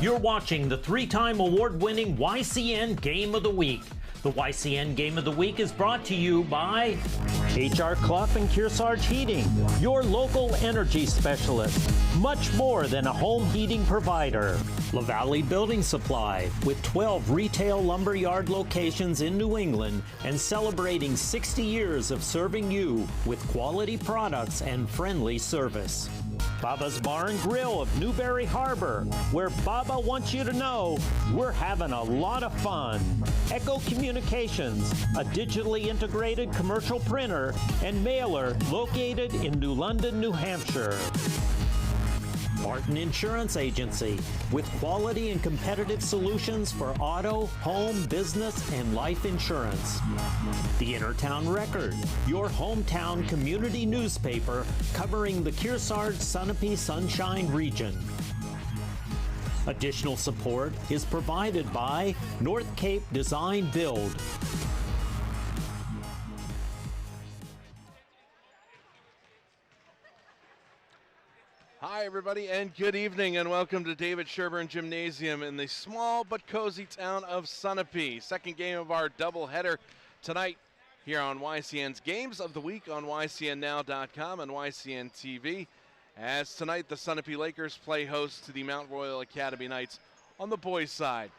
You're watching the three-time award-winning YCN Game of the Week. The YCN Game of the Week is brought to you by HR Clough and Kearsarge Heating, your local energy specialist. Much more than a home heating provider. LaValle Building Supply, with 12 retail lumberyard locations in New England and celebrating 60 years of serving you with quality products and friendly service. Baba's Bar and Grill of Newberry Harbor, where Baba wants you to know we're having a lot of fun. Echo Communications, a digitally integrated commercial printer and mailer located in New London, New Hampshire. Barton Insurance Agency, with quality and competitive solutions for auto, home, business, and life insurance. The Innertown Record, your hometown community newspaper covering the Kearsarge Sunapee Sunshine region. Additional support is provided by North Cape Design Build. Hi, everybody, and good evening, and welcome to David Sherburne Gymnasium in the small but cozy town of Sunapee. Second game of our doubleheader tonight here on YCN's Games of the Week on YCNnow.com and YCN TV. As tonight, the Sunapee Lakers play host to the Mount Royal Academy Knights on the boys' side.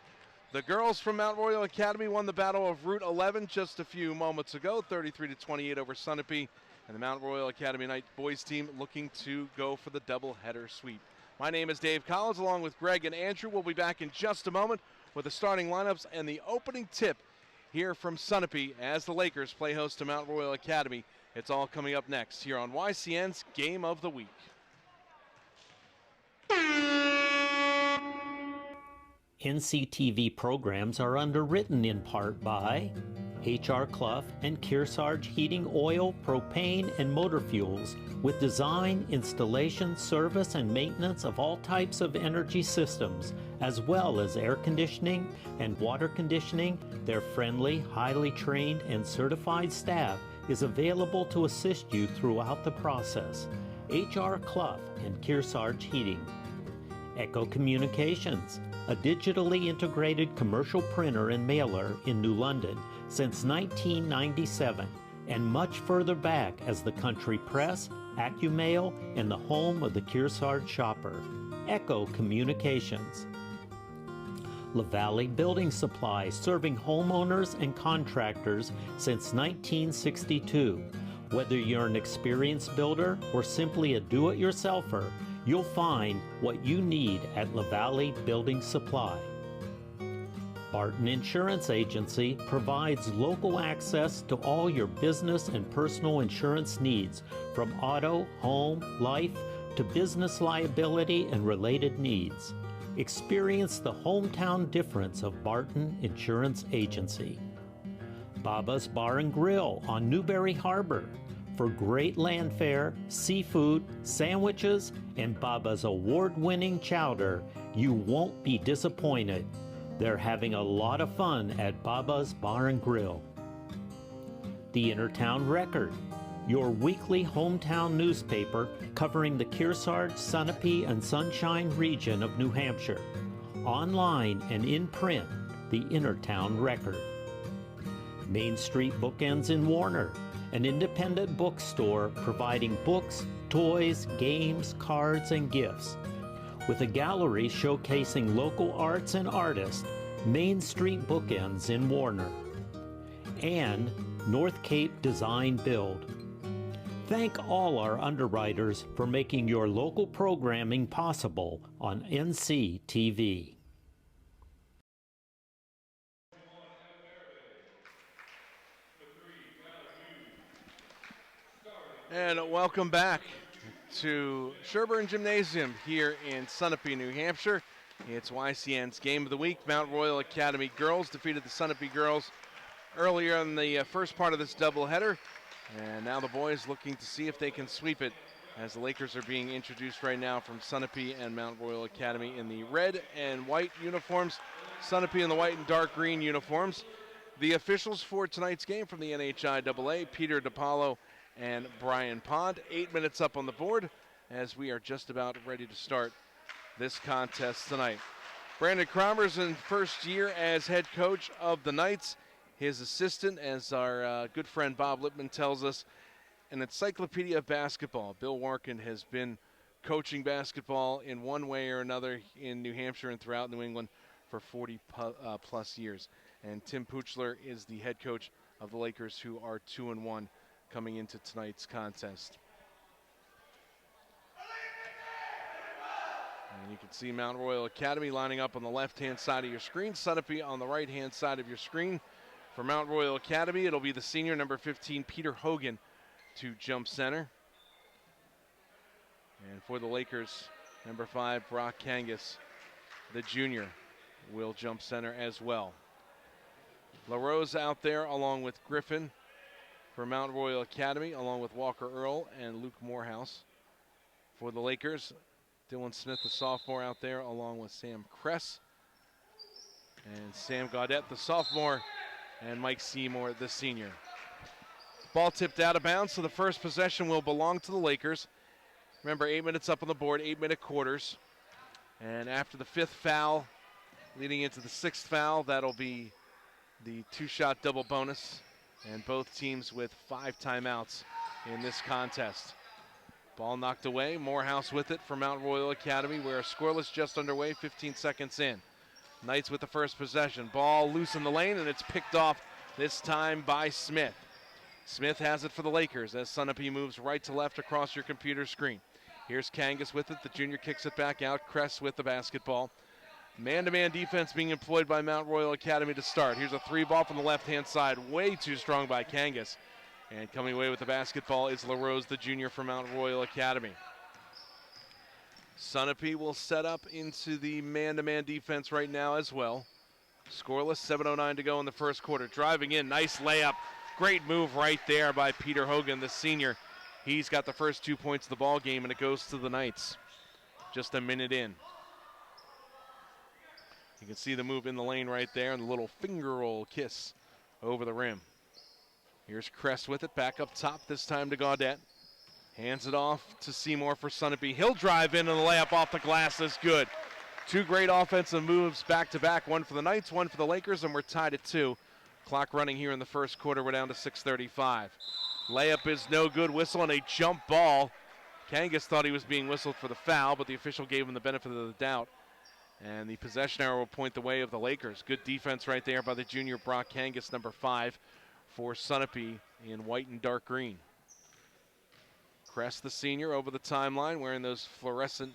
The girls from Mount Royal Academy won the Battle of Route 11 just a few moments ago, 33-28 over Sunapee. And the Mount Royal Academy Knight boys team looking to go for the doubleheader sweep. My name is Dave Collins, along with Greg and Andrew. We'll be back in just a moment with the starting lineups and the opening tip here from Sunapee as the Lakers play host to Mount Royal Academy. It's all coming up next here on YCN's Game of the Week. NCTV programs are underwritten in part by HR Clough and Kearsarge Heating Oil, Propane, and Motor Fuels, with design, installation, service, and maintenance of all types of energy systems, as well as air conditioning and water conditioning. Their friendly, highly trained, and certified staff is available to assist you throughout the process. HR Clough and Kearsarge Heating. Echo Communications, a digitally integrated commercial printer and mailer in New London since 1997, and much further back as the country press, AccuMail, and the home of the Kearsarge shopper. Echo Communications. LaValle Building Supply, serving homeowners and contractors since 1962. Whether you're an experienced builder or simply a do-it-yourselfer, you'll find what you need at LaValle Building Supply. Barton Insurance Agency provides local access to all your business and personal insurance needs, from auto, home, life, to business liability and related needs. Experience the hometown difference of Barton Insurance Agency. Baba's Bar and Grill on Newberry Harbor, for great land fare, seafood, sandwiches, and Baba's award-winning chowder. You won't be disappointed. They're having a lot of fun at Baba's Bar and Grill. The Innertown Record, your weekly hometown newspaper covering the Kearsarge, Sunapee, and Sunshine region of New Hampshire. Online and in print, the Innertown Record. Main Street Bookends in Warner, an independent bookstore providing books, toys, games, cards, and gifts. With a gallery showcasing local arts and artists, Main Street Bookends in Warner. And North Cape Design Build. Thank all our underwriters for making your local programming possible on NCTV. And welcome back to Sherburne Gymnasium here in Sunapee, New Hampshire. It's YCN's Game of the Week. Mount Royal Academy girls defeated the Sunapee girls earlier in the first part of this doubleheader. And now the boys looking to see if they can sweep it, as the Lakers are being introduced right now from Sunapee and Mount Royal Academy in the red and white uniforms. Sunapee in the white and dark green uniforms. The officials for tonight's game from the NHIAA, Peter DiPaolo and Brian Pond. 8 minutes up on the board as we are just about ready to start this contest tonight. Brandon Cromer's in first year as head coach of the Knights. His assistant, as our good friend Bob Lippman tells us, an encyclopedia of basketball. Bill Warkin has been coaching basketball in one way or another in New Hampshire and throughout New England for 40 plus years. And Tim Puchler is the head coach of the Lakers, who are 2-1 coming into tonight's contest. And you can see Mount Royal Academy lining up on the left-hand side of your screen. Sunapee on the right-hand side of your screen. For Mount Royal Academy, it'll be the senior, number 15, Peter Hogan, to jump center. And for the Lakers, number 5, Brock Kangas, the junior, will jump center as well. LaRose out there along with Griffin for Mount Royal Academy, along with Walker Earl and Luke Morehouse. For the Lakers, Dylan Smith, the sophomore, out there along with Sam Kress and Sam Gaudette, the sophomore, and Mike Seymour, the senior. Ball tipped out of bounds, so the first possession will belong to the Lakers. Remember, 8 minutes up on the board, 8-minute quarters. And after the 5th foul, leading into the 6th foul, that'll be the 2-shot double bonus. And both teams with 5 timeouts in this contest. Ball knocked away, Morehouse with it for Mount Royal Academy. We're scoreless just underway, 15 seconds in. Knights with the first possession. Ball loose in the lane, and it's picked off this time by Smith. Smith has it for the Lakers as Sunapee moves right to left across your computer screen. Here's Kangas with it. The junior kicks it back out. Kress with the basketball. Man-to-man defense being employed by Mount Royal Academy to start. Here's a 3-ball from the left-hand side. Way too strong by Kangas. And coming away with the basketball is LaRose, the junior from Mount Royal Academy. Sunapee will set up into the man-to-man defense right now as well. Scoreless, 7:09 to go in the first quarter. Driving in, nice layup. Great move right there by Peter Hogan, the senior. He's got the first 2 points of the ball game, and it goes to the Knights. Just a minute in. You can see the move in the lane right there, and the little finger roll kiss over the rim. Here's Kress with it, back up top, this time to Gaudette. Hands it off to Seymour for Sunapee. He'll drive in, and the layup off the glass is good. 2 great offensive moves back-to-back, one for the Knights, one for the Lakers, and we're tied at 2. Clock running here in the first quarter. We're down to 6:35. Layup is no good. Whistle and a jump ball. Kangas thought he was being whistled for the foul, but the official gave him the benefit of the doubt. And the possession arrow will point the way of the Lakers. Good defense right there by the junior Brock Kangas, number 5, for Sunapee in white and dark green. Kress, the senior, over the timeline, wearing those fluorescent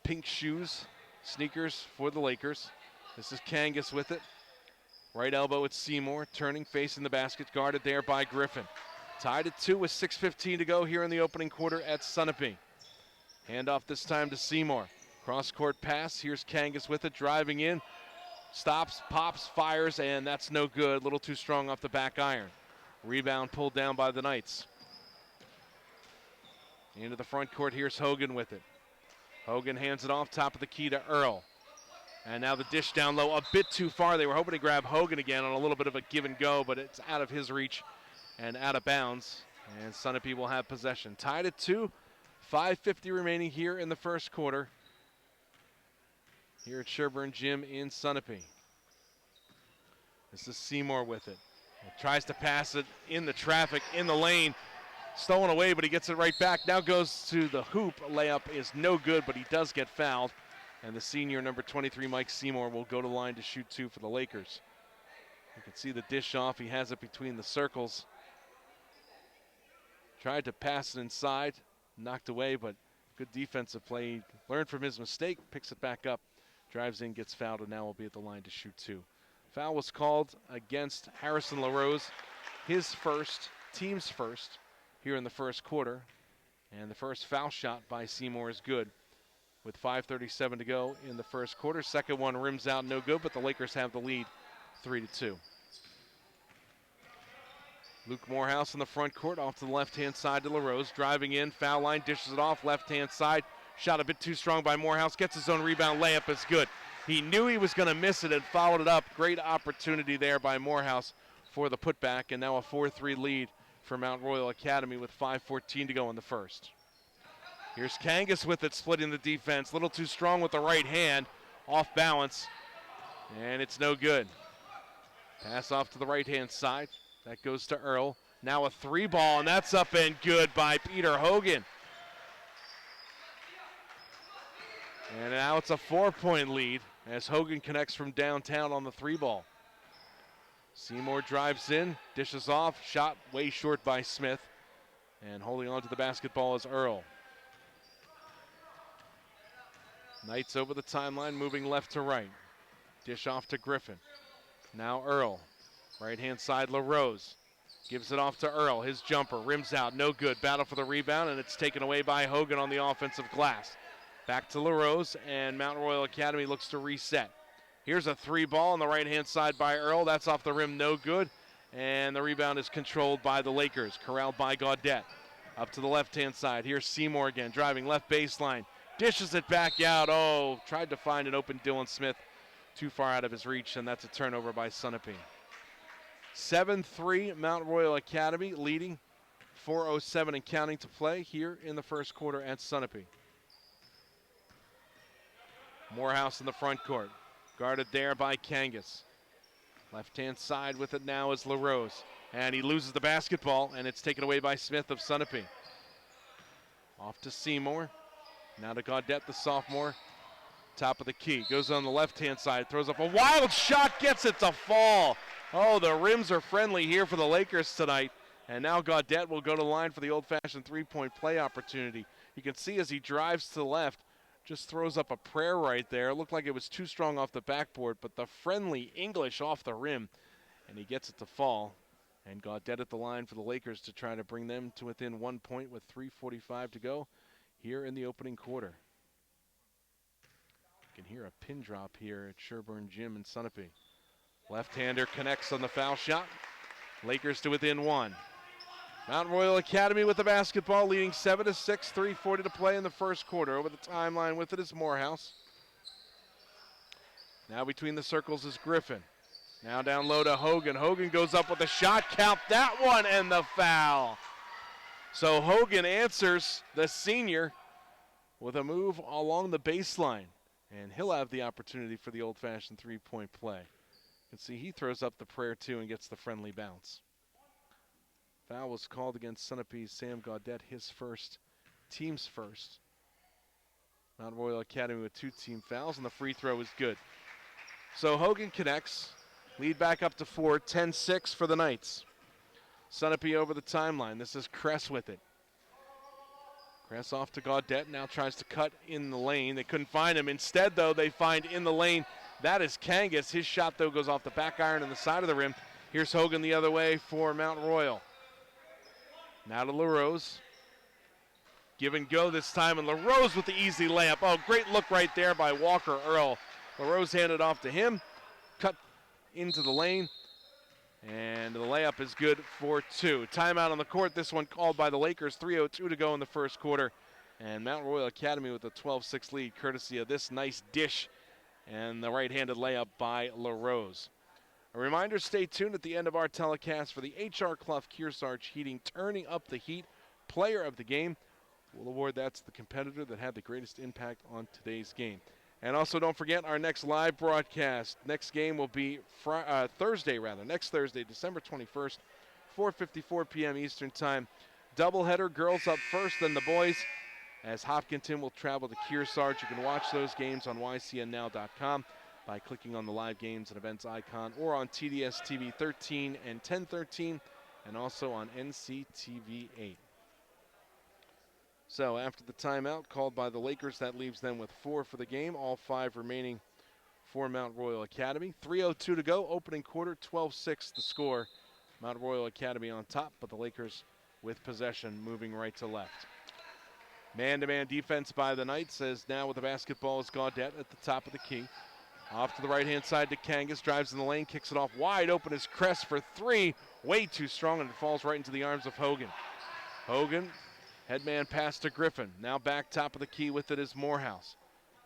pink shoes, sneakers for the Lakers. This is Kangas with it. Right elbow at Seymour, turning, facing the basket, guarded there by Griffin. Tied at 2 with 6:15 to go here in the opening quarter at Sunapee. Handoff this time to Seymour. Cross-court pass, here's Kangas with it, driving in. Stops, pops, fires, and that's no good. A little too strong off the back iron. Rebound pulled down by the Knights. Into the front court, here's Hogan with it. Hogan hands it off, top of the key to Earl. And now the dish down low, a bit too far. They were hoping to grab Hogan again on a little bit of a give and go, but it's out of his reach and out of bounds. And Sunapee will have possession. Tied at 2, 5:50 remaining here in the first quarter. Here at Sherburne Gym in Sunapee. This is Seymour with it. He tries to pass it in the traffic, in the lane. Stolen away, but he gets it right back. Now goes to the hoop. Layup is no good, but he does get fouled. And the senior, number 23, Mike Seymour, will go to the line to shoot 2 for the Lakers. You can see the dish off. He has it between the circles. Tried to pass it inside. Knocked away, but good defensive play. He learned from his mistake. Picks it back up. Drives in, gets fouled, and now will be at the line to shoot 2. Foul was called against Harrison LaRose. His first, team's first, here in the first quarter. And the first foul shot by Seymour is good. With 5:37 to go in the first quarter. Second one rims out, no good, but the Lakers have the lead 3-2. Luke Morehouse in the front court, off to the left-hand side to LaRose. Driving in, foul line, dishes it off, left-hand side. Shot a bit too strong by Morehouse, gets his own rebound, layup is good. He knew he was going to miss it and followed it up. Great opportunity there by Morehouse for the putback, and now a 4-3 lead for Mount Royal Academy with 5:14 to go in the first. Here's Kangas with it, splitting the defense. A little too strong with the right hand. off balance, and it's no good. Pass off to the right-hand side. That goes to Earl. Now a 3-ball, and that's up and good by Peter Hogan. And now it's a 4-point lead as Hogan connects from downtown on the 3-ball. Seymour drives in, dishes off, shot way short by Smith. And holding on to the basketball is Earl. Knights over the timeline, moving left to right. Dish off to Griffin. Now Earl. Right-hand side, LaRose. Gives it off to Earl. His jumper rims out, no good. Battle for the rebound, and it's taken away by Hogan on the offensive glass. Back to LaRose, and Mount Royal Academy looks to reset. Here's a 3-ball on the right-hand side by Earl. That's off the rim, no good. And the rebound is controlled by the Lakers, corralled by Gaudette. Up to the left-hand side. Here's Seymour again, driving left baseline. Dishes it back out. Oh, tried to find an open Dylan Smith. Too far out of his reach, and that's a turnover by Sunapee. 7-3 Mount Royal Academy leading. 4:07 and counting to play here in the first quarter at Sunapee. Morehouse in the front court. Guarded there by Kangas. Left-hand side with it now is LaRose. And he loses the basketball, and it's taken away by Smith of Sunapee. Off to Seymour. Now to Gaudette, the sophomore. Top of the key. Goes on the left-hand side. Throws up a wild shot. Gets it to fall. Oh, the rims are friendly here for the Lakers tonight. And now Gaudette will go to the line for the old-fashioned three-point play opportunity. You can see as he drives to the left, just throws up a prayer right there. It looked like it was too strong off the backboard, but the friendly English off the rim. And he gets it to fall. And Gaudette at the line for the Lakers to try to bring them to within 1 point with 3:45 to go here in the opening quarter. You can hear a pin drop here at Sherburne Gym in Sunapee. Left-hander connects on the foul shot. Lakers to within 1. Mount Royal Academy with the basketball, leading 7-6, 3:40 to play in the first quarter. Over the timeline with it is Morehouse. Now between the circles is Griffin. Now down low to Hogan. Hogan goes up with a shot, count that one, and the foul. So Hogan answers, the senior, with a move along the baseline. And he'll have the opportunity for the old-fashioned three-point play. You can see he throws up the prayer too and gets the friendly bounce. Foul was called against Sunapee's Sam Gaudette, his first, team's first. Mount Royal Academy with 2 team fouls, and the free throw is good. So Hogan connects, lead back up to 4, 10-6 for the Knights. Sunapee over the timeline. This is Kress with it. Kress off to Gaudette, now tries to cut in the lane. They couldn't find him. Instead, though, they find in the lane. That is Kangas. His shot, though, goes off the back iron on the side of the rim. Here's Hogan the other way for Mount Royal. Now to LaRose. Give and go this time, and LaRose with the easy layup. Oh, great look right there by Walker Earl. LaRose handed off to him. Cut into the lane. And the layup is good for 2. Timeout on the court. This one called by the Lakers. 3:02 to go in the first quarter. And Mount Royal Academy with a 12-6 lead, courtesy of this nice dish and the right-handed layup by LaRose. A reminder, stay tuned at the end of our telecast for the H.R. Clough Kearsarge Heating Turning Up the Heat Player of the Game. We'll award that to the competitor that had the greatest impact on today's game. And also don't forget our next live broadcast. Next game will be next Thursday, December 21st, 4:54 p.m. Eastern Time. Doubleheader, girls up first, then the boys, as Hopkinton will travel to Kearsarge. You can watch those games on ycnnow.com by clicking on the live games and events icon, or on TDS TV 13 and 1013, and also on NCTV 8. So after the timeout called by the Lakers, that leaves them with 4 for the game, all 5 remaining for Mount Royal Academy. 3:02 to go, opening quarter, 12-6 the score. Mount Royal Academy on top, but the Lakers with possession, moving right to left. Man-to-man defense by the Knights, as now with the basketball is Gaudette at the top of the key. Off to the right-hand side to Kangas, drives in the lane, kicks it off wide open as Kress for 3. Way too strong, and it falls right into the arms of Hogan. Hogan, headman pass to Griffin. Now back top of the key with it is Morehouse.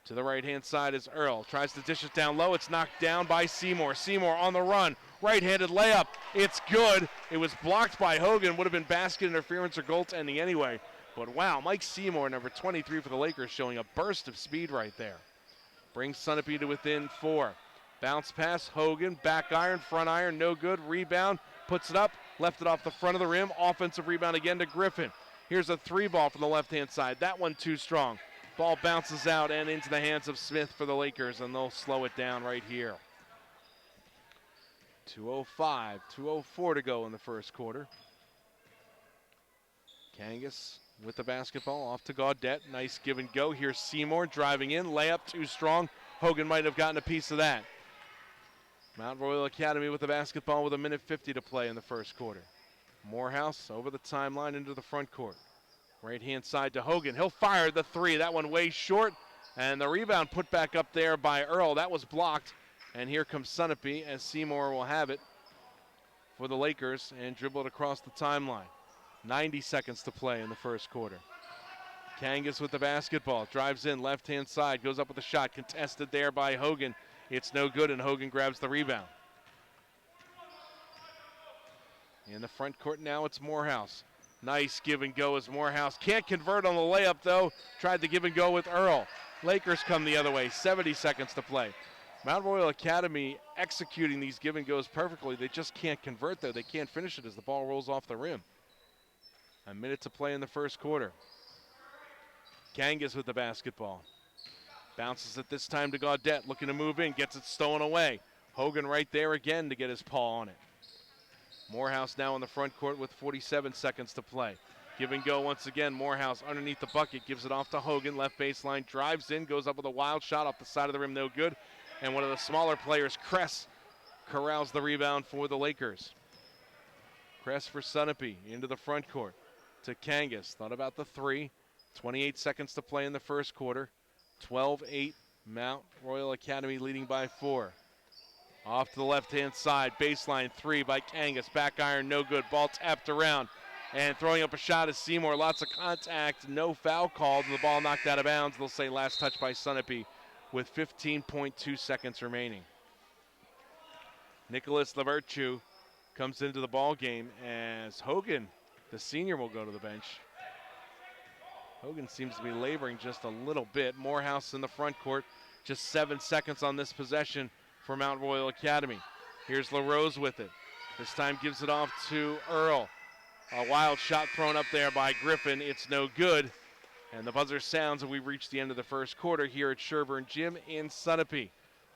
To the right-hand side is Earl. Tries to dish it down low. It's knocked down by Seymour. Seymour on the run. Right-handed layup. It's good. It was blocked by Hogan. Would have been basket interference or goaltending anyway. But wow, Mike Seymour, number 23 for the Lakers, showing a burst of speed right there. brings Sunapee to within 4. Bounce pass, Hogan, back iron, front iron, no good. Rebound, puts it up, left it off the front of the rim. Offensive rebound again to Griffin. Here's a 3 ball from the left-hand side. That one too strong. Ball bounces out and into the hands of Smith for the Lakers, and they'll slow it down right here. 2:05, 2:04 to go in the first quarter. Kangas with the basketball off to Gaudette. Nice give and go. Here's Seymour driving in. Layup too strong. Hogan might have gotten a piece of that. Mount Royal Academy with the basketball with 1:50 to play in the first quarter. Morehouse over the timeline into the front court. Right-hand side to Hogan. He'll fire the 3. That one way short. And the rebound put back up there by Earl. That was blocked. And here comes Sunapee as Seymour will have it for the Lakers and dribble it across the timeline. 90 seconds to play in the first quarter. Kangas with the basketball. Drives in left-hand side. Goes up with a shot. Contested there by Hogan. It's no good, and Hogan grabs the rebound. In the front court now, it's Morehouse. Nice give and go as Morehouse can't convert on the layup, though. Tried to give and go with Earl. Lakers come the other way. 70 seconds to play. Mount Royal Academy executing these give and goes perfectly. They just can't convert, though. They can't finish it as the ball rolls off the rim. A minute to play in the first quarter. Kangas with the basketball. Bounces it this time to Gaudette, looking to move in, gets it stolen away. Hogan right there again to get his paw on it. Morehouse now in the front court with 47 seconds to play. Give and go once again. Morehouse underneath the bucket, gives it off to Hogan. Left baseline, drives in, goes up with a wild shot off the side of the rim, no good. And one of the smaller players, Kress, corrals the rebound for the Lakers. Kress for Sunapee into the front court to Kangas. Thought about the 3. 28 seconds to play in the first quarter. 12-8, Mount Royal Academy leading by 4. Off to the left-hand side, baseline 3 by Kangas. Back iron, no good. Ball tapped around. And throwing up a shot is Seymour. Lots of contact, no foul called, and the ball knocked out of bounds. They'll say last touch by Sunapee with 15.2 seconds remaining. Nicholas Lavertu comes into the ball game as Hogan, the senior, will go to the bench. Hogan seems to be laboring just a little bit. Morehouse in the front court. Just 7 seconds on this possession for Mount Royal Academy. Here's LaRose with it. This time gives it off to Earl. A wild shot thrown up there by Griffin. It's no good. And the buzzer sounds and we've reached the end of the first quarter here at Sherburne Gym in Sunapee.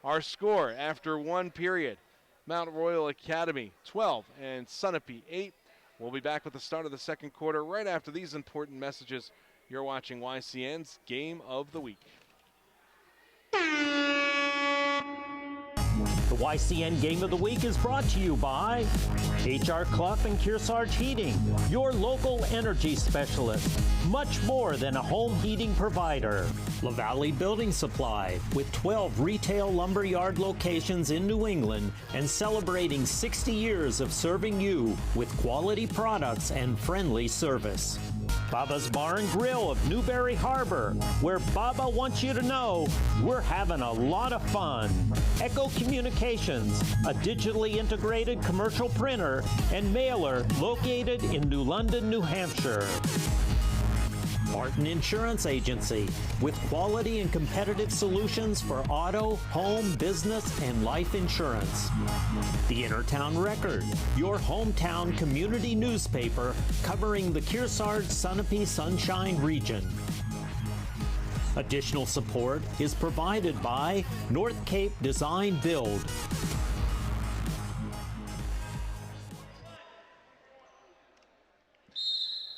Our score after 1 period, Mount Royal Academy 12 and Sunapee 8. We'll be back with the start of the second quarter right after these important messages. You're watching YCN's Game of the Week. The YCN Game of the Week is brought to you by HR Clough and Kearsarge Heating, your local energy specialist. Much more than a home heating provider. La Valley Building Supply, with 12 retail lumberyard locations in New England and celebrating 60 years of serving you with quality products and friendly service. Baba's Bar and Grill of Newberry Harbor, where Baba wants you to know we're having a lot of fun. Echo Communications, a digitally integrated commercial printer and mailer located in New London, New Hampshire. Martin Insurance Agency, with quality and competitive solutions for auto, home, business, and life insurance. The Innertown Record, your hometown community newspaper covering the Kearsarge Sunapee Sunshine region. Additional support is provided by North Cape Design Build.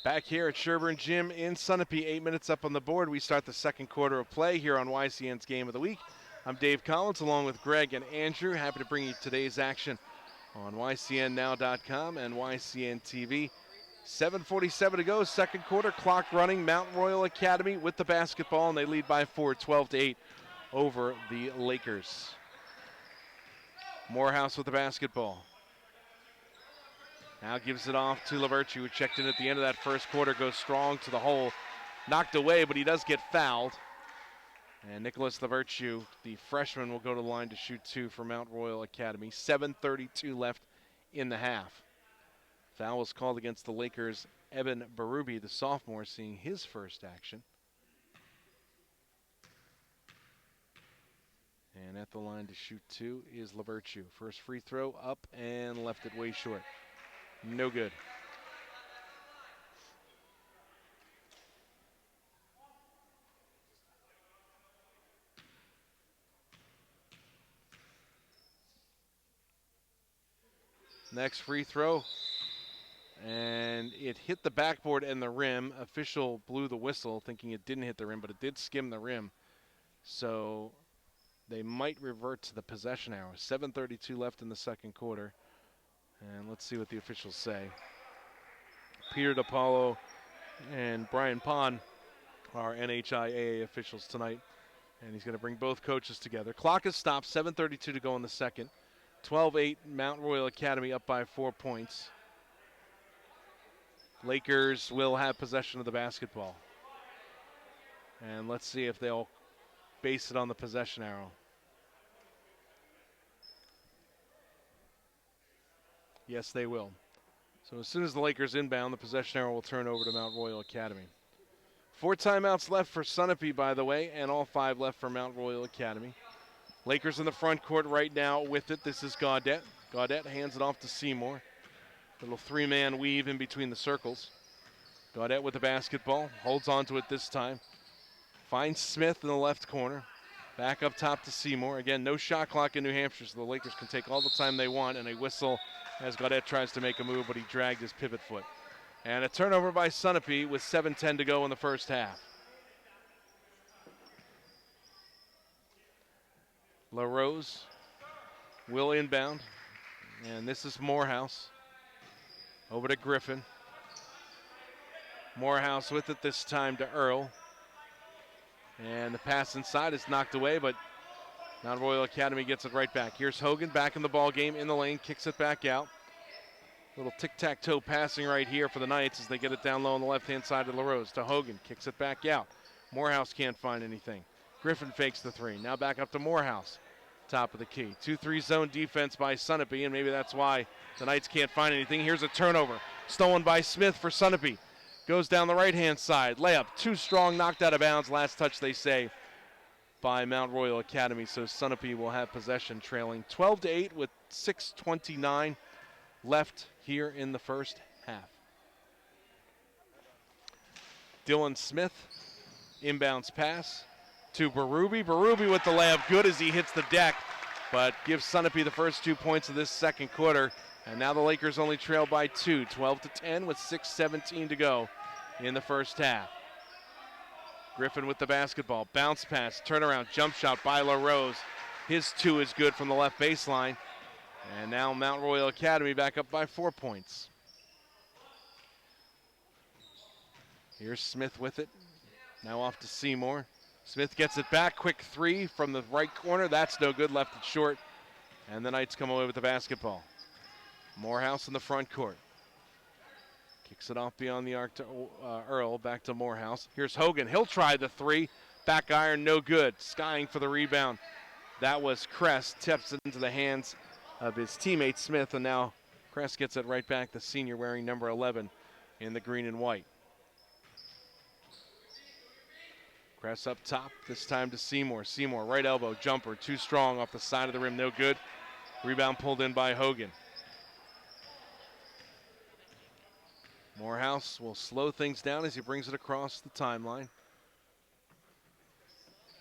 Back here at Sherburne Gym in Sunapee, 8 minutes up on the board. We start the second quarter of play here on YCN's Game of the Week. I'm Dave Collins along with Greg and Andrew. Happy to bring you today's action on YCNnow.com and YCN TV. 7:47 to go, second quarter, clock running. Mount Royal Academy with the basketball, and they lead by 4, 12-8 over the Lakers. Morehouse with the basketball. Now gives it off to Lavertu, who checked in at the end of that first quarter, goes strong to the hole. Knocked away, but he does get fouled. And Nicholas Lavertu, the freshman, will go to the line to shoot 2 for Mount Royal Academy. 7:32 left in the half. Foul was called against the Lakers' Eben Berube, the sophomore, seeing his first action. And at the line to shoot 2 is LaVertue. First free throw up and left it way short. No good. Next free throw. And it hit the backboard and the rim. Official blew the whistle thinking it didn't hit the rim, but it did skim the rim. So they might revert to the possession arrow. 7:32 left in the second quarter. And let's see what the officials say. Peter DiPaolo and Brian Pond are NHIAA officials tonight. And he's going to bring both coaches together. Clock is stopped. 7:32 to go in the second. 12-8 Mount Royal Academy up by 4 points. Lakers will have possession of the basketball. And let's see if they'll base it on the possession arrow. Yes, they will. So as soon as the Lakers inbound, the possession arrow will turn over to Mount Royal Academy. 4 timeouts left for Sunapee, by the way, and all 5 left for Mount Royal Academy. Lakers in the front court right now with it. This is Gaudette. Gaudette hands it off to Seymour. Little 3-man weave in between the circles. Gaudette with the basketball. Holds on to it this time. Finds Smith in the left corner. Back up top to Seymour. Again, no shot clock in New Hampshire, so the Lakers can take all the time they want, and a whistle as Gaudette tries to make a move, but he dragged his pivot foot. And a turnover by Sunapee with 7:10 to go in the first half. LaRose will inbound, and this is Morehouse. Over to Griffin. Morehouse with it this time to Earl. And the pass inside is knocked away, but Mount Royal Academy gets it right back. Here's Hogan back in the ball game in the lane, kicks it back out. Little tic-tac-toe passing right here for the Knights as they get it down low on the left-hand side of LaRose to Hogan, kicks it back out. Morehouse can't find anything. Griffin fakes the 3. Now back up to Morehouse. Top of the key. 2-3 zone defense by Sunapee, and maybe that's why the Knights can't find anything. Here's a turnover. Stolen by Smith for Sunapee. Goes down the right-hand side. Layup, too strong, knocked out of bounds. Last touch, they say, by Mount Royal Academy. So Sunapee will have possession, trailing 12-8 with 6:29 left here in the first half. Dylan Smith, inbounds pass to Berube. Berube with the layup, good as he hits the deck, but gives Sunapee the first 2 points of this second quarter. And now the Lakers only trail by 2, 12-10 with 6:17 to go in the first half. Griffin with the basketball, bounce pass, turnaround, jump shot by LaRose. His 2 is good from the left baseline. And now Mount Royal Academy back up by 4 points. Here's Smith with it. Now off to Seymour. Smith gets it back, quick 3 from the right corner. That's no good, left it short. And the Knights come away with the basketball. Morehouse in the front court. Kicks it off beyond the arc to Earl, back to Morehouse. Here's Hogan, he'll try the 3. Back iron, no good. Skying for the rebound. That was Kress, tips it into the hands of his teammate Smith, and now Kress gets it right back, the senior wearing number 11 in the green and white. Kress up top, this time to Seymour. Seymour, right elbow, jumper, too strong off the side of the rim, no good. Rebound pulled in by Hogan. Morehouse will slow things down as he brings it across the timeline.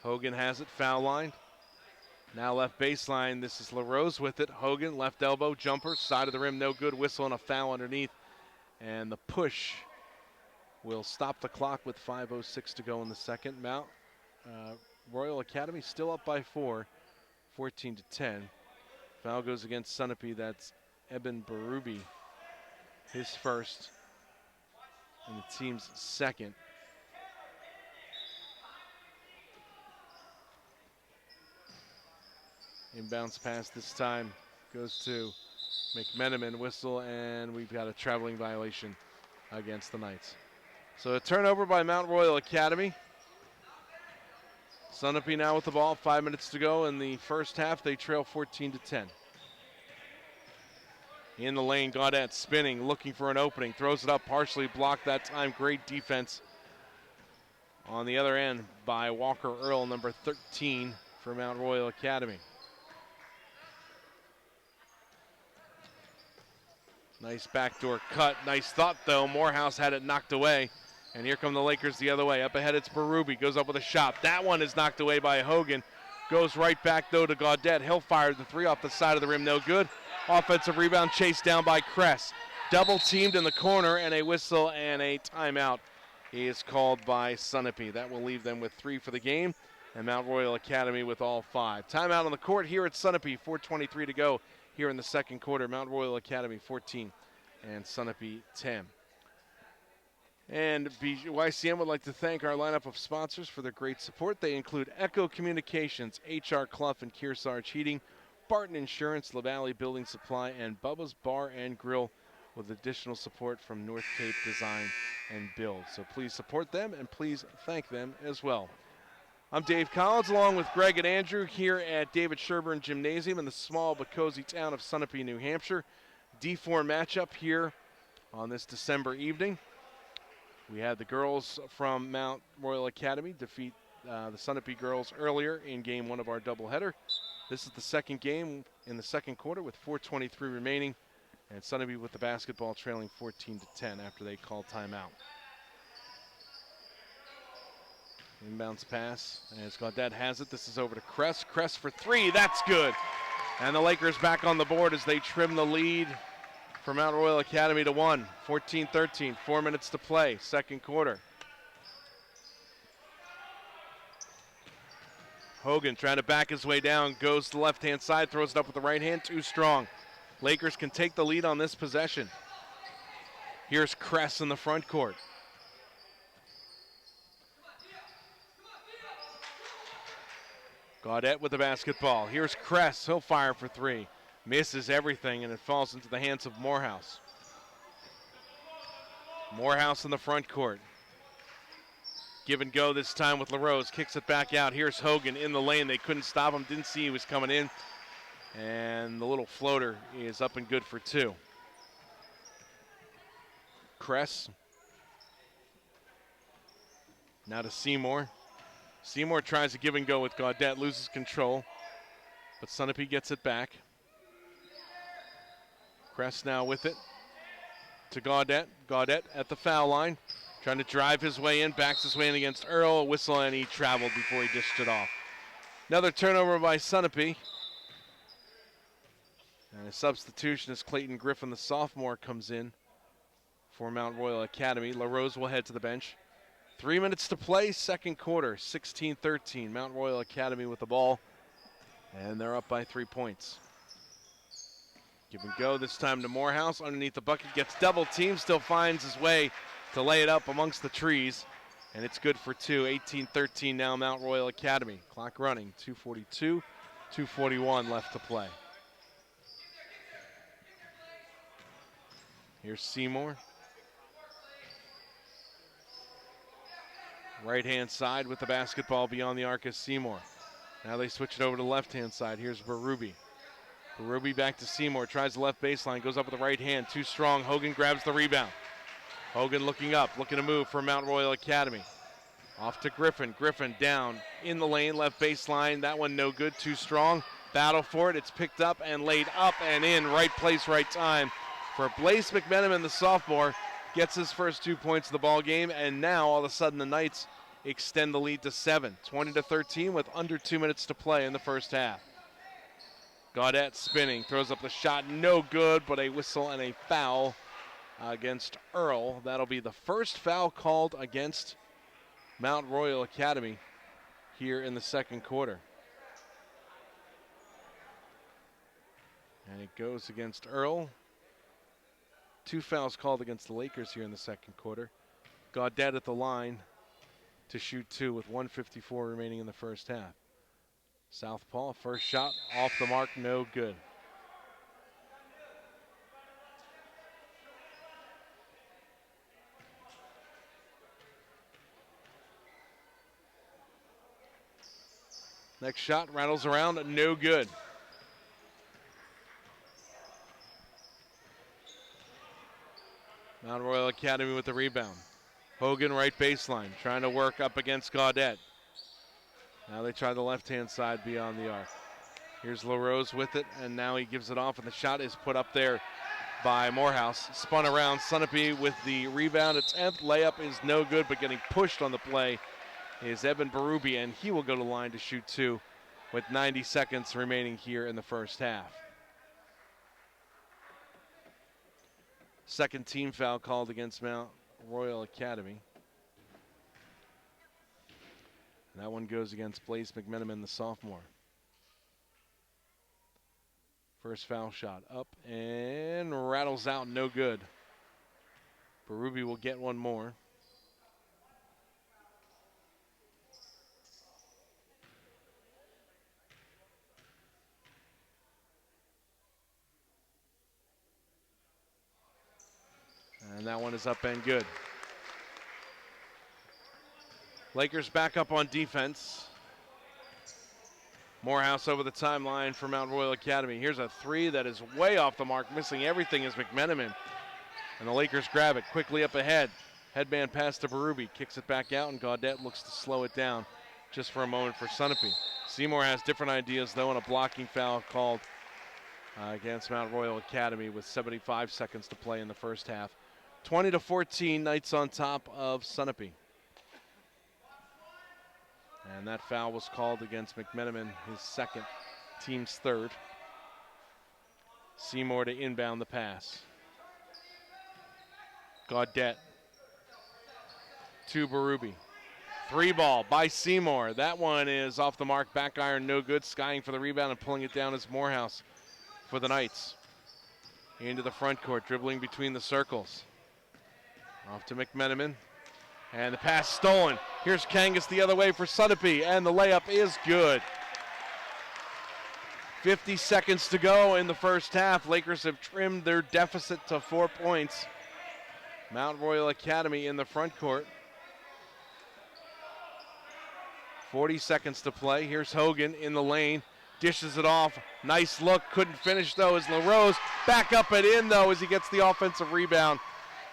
Hogan has it, foul line. Now left baseline, this is LaRose with it. Hogan, left elbow, jumper, side of the rim, no good. Whistle and a foul underneath. And the push will stop the clock with 5:06 to go in the second. Mount Royal Academy still up by 4, 14-10. Foul goes against Sunapee, that's Eben Berube, his first, and the team's second. Inbounds pass this time goes to McMenamin, whistle, and we've got a traveling violation against the Knights. So a turnover by Mount Royal Academy. Sunapee now with the ball, 5 minutes to go in the first half. They trail 14-10. In the lane, Gaudette spinning, looking for an opening, throws it up, partially blocked that time. Great defense on the other end by Walker Earl, number 13 for Mount Royal Academy. Nice backdoor cut. Nice thought, though. Morehouse had it knocked away. And here come the Lakers the other way. Up ahead, it's Berube. Goes up with a shot. That one is knocked away by Hogan. Goes right back, though, to Gaudette. He'll fire the three off the side of the rim. No good. Offensive rebound chased down by Kress. Double teamed in the corner, and a whistle and a timeout is called by Sunapee. That will leave them with 3 for the game, and Mount Royal Academy with all 5. Timeout on the court here at Sunapee. 4:23 to go here in the second quarter. Mount Royal Academy 14 and Sunapee 10. And YCM would like to thank our lineup of sponsors for their great support. They include Echo Communications, HR Clough and Kearsarge Heating, Barton Insurance, LaValle Building Supply, and Bubba's Bar and Grill, with additional support from North Cape Design and Build. So please support them and please thank them as well. I'm Dave Collins along with Greg and Andrew here at David Sherburne Gymnasium in the small but cozy town of Sunapee, New Hampshire. D4 matchup here on this December evening. We had the girls from Mount Royal Academy defeat the Sunapee girls earlier in game 1 of our doubleheader. This is the second game in the second quarter with 4:23 remaining, and Sunapee with the basketball trailing 14-10 after they called timeout. Inbounds pass, as Gaudette has it. This is over to Kress. Kress for 3, that's good. And the Lakers back on the board as they trim the lead for Mount Royal Academy to 1. 14-13, 4 minutes to play, second quarter. Hogan trying to back his way down, goes to the left-hand side, throws it up with the right hand, too strong. Lakers can take the lead on this possession. Here's Kress in the front court. Gaudette with the basketball. Here's Kress, he'll fire for 3. Misses everything, and it falls into the hands of Morehouse. Morehouse in the front court. Give and go this time with LaRose. Kicks it back out. Here's Hogan in the lane. They couldn't stop him. Didn't see he was coming in. And the little floater is up and good for 2. Kress. Now to Seymour. Seymour tries to give and go with Gaudette. Loses control. But Sunapee gets it back. Kress now with it to Gaudette. Gaudette at the foul line. Trying to drive his way in, backs his way in against Earl. A whistle, and he traveled before he dished it off. Another turnover by Sunapee. And a substitution as Clayton Griffin, the sophomore, comes in for Mount Royal Academy. LaRose will head to the bench. 3 minutes to play, second quarter, 16-13. Mount Royal Academy with the ball, and they're up by 3 points. Give and go this time to Morehouse. Underneath the bucket, gets double teamed, still finds his way to lay it up amongst the trees. And it's good for 2. 18-13 now, Mount Royal Academy. Clock running, 2:42, 2:41 left to play. Here's Seymour. Right-hand side with the basketball beyond the arc is Seymour. Now they switch it over to the left-hand side. Here's Berube. Berube back to Seymour, tries the left baseline, goes up with the right hand, too strong. Hogan grabs the rebound. Hogan looking up, looking to move for Mount Royal Academy. Off to Griffin. Griffin down in the lane, left baseline. That one no good, too strong. Battle for it. It's picked up and laid up and in. Right place, right time for Blaise McMenamin, the sophomore. Gets his first 2 points of the ball game, and now all of a sudden the Knights extend the lead to 7. 20-13 with under 2 minutes to play in the first half. Gaudette spinning, throws up the shot, no good, but a whistle and a foul against Earl. That'll be the first foul called against Mount Royal Academy here in the second quarter. And it goes against Earl. 2 fouls called against the Lakers here in the second quarter. Gaudette at the line to shoot 2 with 1:54 remaining in the first half. Southpaw, first shot off the mark, no good. Next shot rattles around, no good. Mount Royal Academy with the rebound. Hogan right baseline, trying to work up against Gaudette. Now they try the left-hand side beyond the arc. Here's LaRose with it, and now he gives it off, and the shot is put up there by Morehouse. Spun around, Sunapee with the rebound attempt. Layup is no good, but getting pushed on the play is Evan Berube, and he will go to the line to shoot 2 with 90 seconds remaining here in the first half. Second team foul called against Mount Royal Academy. And that one goes against Blaze McMenamin, the sophomore. First foul shot up and rattles out, no good. Berube will get one more. And that one is up and good. Lakers back up on defense. Morehouse over the timeline for Mount Royal Academy. Here's a 3 that is way off the mark. Missing everything is McMenamin. And the Lakers grab it quickly up ahead. Headband pass to Berube. Kicks it back out, and Gaudette looks to slow it down just for a moment for Sunapee. Seymour has different ideas, though, and a blocking foul called against Mount Royal Academy with 75 seconds to play in the first half. 20-14, Knights on top of Sunapee. And that foul was called against McMenamin, his second, team's third. Seymour to inbound the pass. Gaudette to Berube. 3 ball by Seymour. That one is off the mark, back iron, no good. Skying for the rebound and pulling it down is Morehouse for the Knights. Into the front court, dribbling between the circles. Off to McMenamin. And the pass stolen. Here's Kangas the other way for Sunapee, and the layup is good. 50 seconds to go in the first half. Lakers have trimmed their deficit to 4 points. Mount Royal Academy in the front court. 40 seconds to play. Here's Hogan in the lane. Dishes it off. Nice look. Couldn't finish, though, as LaRose. Back up and in, though, as he gets the offensive rebound.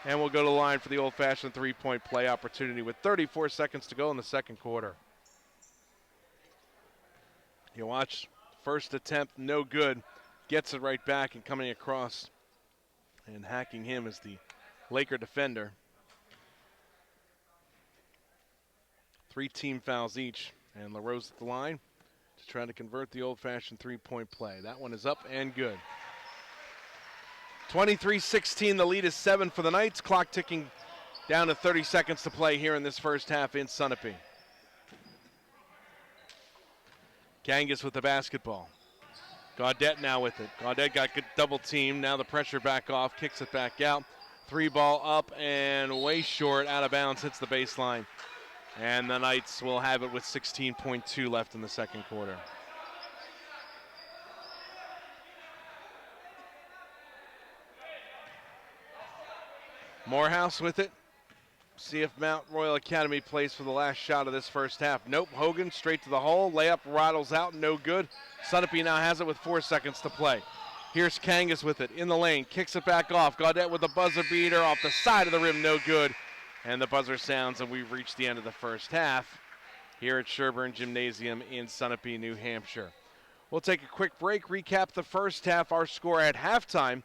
And we'll go to the line for the old-fashioned three-point play opportunity with 34 seconds to go in the second quarter. You watch, first attempt, no good. Gets it right back, and coming across and hacking him is the Laker defender. 3 team fouls each, and LaRose at the line to try to convert the old-fashioned three-point play. That one is up and good. 23-16, the lead is 7 for the Knights. Clock ticking down to 30 seconds to play here in this first half in Sunapee. Kangas with the basketball. Gaudette now with it. Gaudette got good double team. Now the pressure back off, kicks it back out. 3 ball up and way short, out of bounds, hits the baseline. And the Knights will have it with 16.2 left in the second quarter. Morehouse with it. See if Mount Royal Academy plays for the last shot of this first half. Nope, Hogan straight to the hole. Layup rattles out, no good. Sunapee now has it with 4 seconds to play. Here's Kangas with it in the lane, kicks it back off. Gaudette with a buzzer beater off the side of the rim, no good. And the buzzer sounds, and we've reached the end of the first half here at Sherburne Gymnasium in Sunapee, New Hampshire. We'll take a quick break, recap the first half, our score at halftime.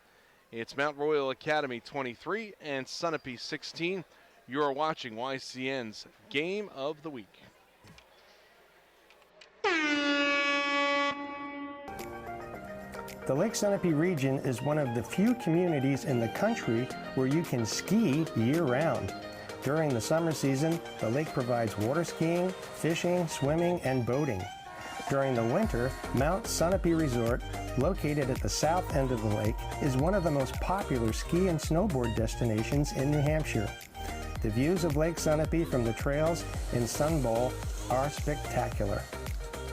It's Mount Royal Academy 23 and Sunapee 16. You're watching YCN's Game of the Week. The Lake Sunapee region is one of the few communities in the country where you can ski year-round. During the summer season, the lake provides water skiing, fishing, swimming, and boating. During the winter, Mount Sunapee Resort, located at the south end of the lake, is one of the most popular ski and snowboard destinations in New Hampshire. The views of Lake Sunapee from the trails in Sun Bowl are spectacular.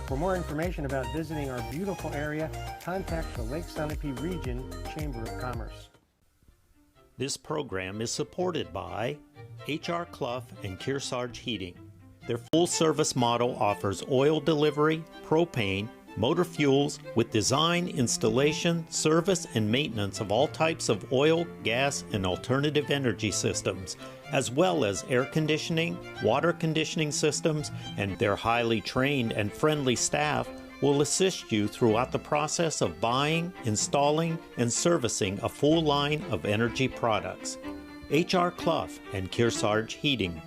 For more information about visiting our beautiful area, contact the Lake Sunapee Region Chamber of Commerce. This program is supported by H.R. Clough and Kearsarge Heating. Their full-service model offers oil delivery, propane, motor fuels with design, installation, service, and maintenance of all types of oil, gas, and alternative energy systems, as well as air conditioning, water conditioning systems, and their highly trained and friendly staff will assist you throughout the process of buying, installing, and servicing a full line of energy products. H.R. Clough and Kearsarge Heating.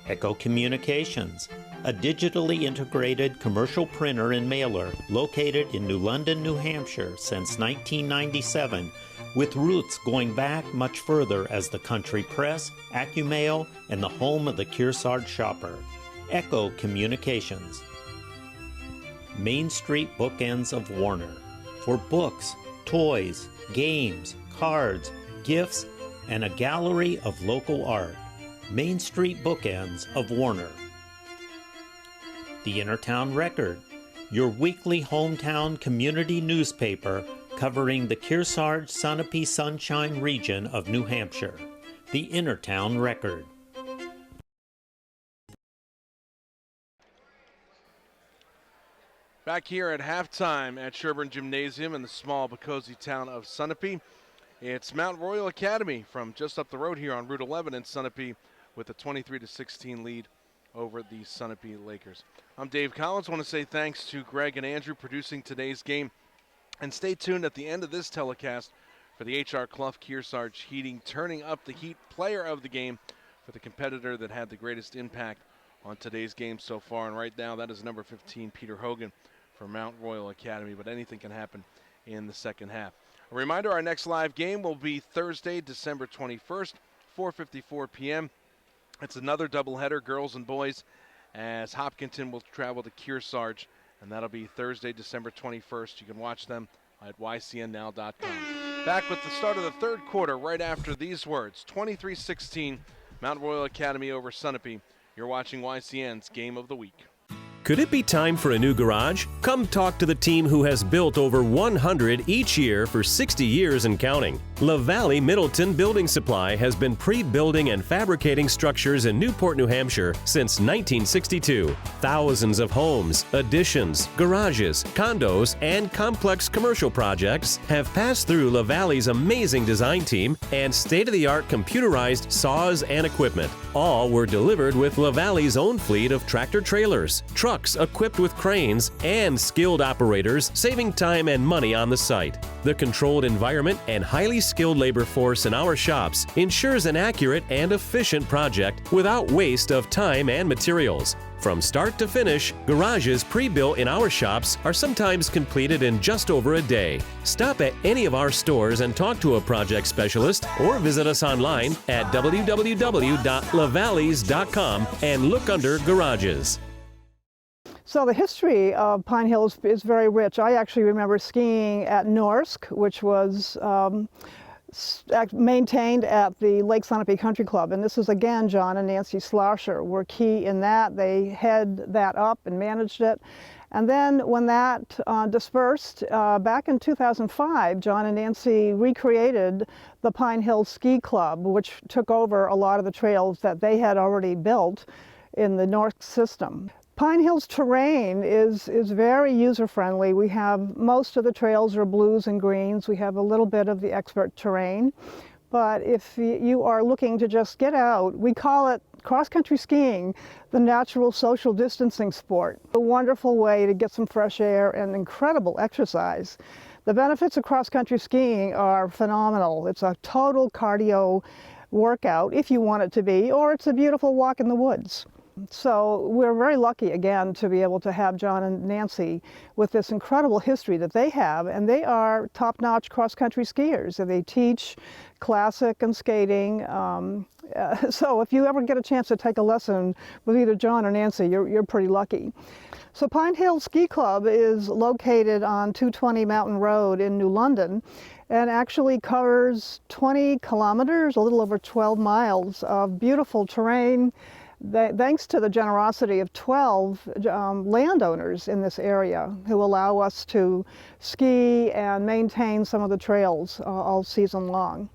Echo Communications, a digitally integrated commercial printer and mailer located in New London, New Hampshire since 1997, with roots going back much further as the country press, AccuMail, and the home of the Kearsarge shopper. Echo Communications. Main Street Bookends of Warner, for books, toys, games, cards, gifts, and a gallery of local art. Main Street Bookends of Warner. The Innertown Record, your weekly hometown community newspaper covering the Kearsarge Sunapee Sunshine region of New Hampshire. The Innertown Record. Back here at halftime at Sherburne Gymnasium in the small but cozy town of Sunapee. It's Mount Royal Academy from just up the road here on Route 11 in Sunapee with a 23-16 lead over the Sunapee Lakers. I'm Dave Collins. I want to say thanks to Greg and Andrew producing today's game. And stay tuned at the end of this telecast for the H.R. Clough Kearsarge Heating turning up the heat player of the game for the competitor that had the greatest impact on today's game so far. And right now that is number 15, Peter Hogan for Mount Royal Academy. But anything can happen in the second half. A reminder, our next live game will be Thursday, December 21st, 4:54 p.m. It's another doubleheader, girls and boys, as Hopkinton will travel to Kearsarge, and that'll be Thursday, December 21st. You can watch them at ycnnow.com. Back with the start of the third quarter right after these words, 23-16, Mount Royal Academy over Sunapee. You're watching YCN's Game of the Week. Could it be time for a new garage? Come talk to the team who has built over 100 each year for 60 years and counting. La Valley Middleton Building Supply has been pre-building and fabricating structures in Newport, New Hampshire since 1962. Thousands of homes, additions, garages, condos, and complex commercial projects have passed through La Valley's amazing design team and state-of-the-art computerized saws and equipment. All were delivered with La Valley's own fleet of tractor trailers, trucks equipped with cranes, and skilled operators, saving time and money on the site. The controlled environment and highly skilled labor force in our shops ensures an accurate and efficient project without waste of time and materials. From start to finish, garages pre-built in our shops are sometimes completed in just over a day. Stop at any of our stores and talk to a project specialist, or visit us online at www.lavalleys.com and look under garages. So the history of Pine Hills is very rich. I actually remember skiing at Norsk, which was maintained at the Lake Sunapee Country Club. And this is again, John and Nancy Slasher were key in that. They head that up and managed it. And then when that dispersed, back in 2005, John and Nancy recreated the Pine Hills Ski Club, which took over a lot of the trails that they had already built in the Norsk system. Pine Hills terrain is very user-friendly. We have most of the trails are blues and greens. We have a little bit of the expert terrain. But if you are looking to just get out, we call it cross-country skiing, the natural social distancing sport. A wonderful way to get some fresh air and incredible exercise. The benefits of cross-country skiing are phenomenal. It's a total cardio workout, if you want it to be, or it's a beautiful walk in the woods. So we're very lucky again to be able to have John and Nancy with this incredible history that they have, and they are top-notch cross-country skiers. And they teach classic and skating. So if you ever get a chance to take a lesson with either John or Nancy, you're pretty lucky. So Pine Hill Ski Club is located on 220 Mountain Road in New London, and actually covers 20 kilometers, a little over 12 miles of beautiful terrain. Thanks to the generosity of 12 landowners in this area who allow us to ski and maintain some of the trails all season long.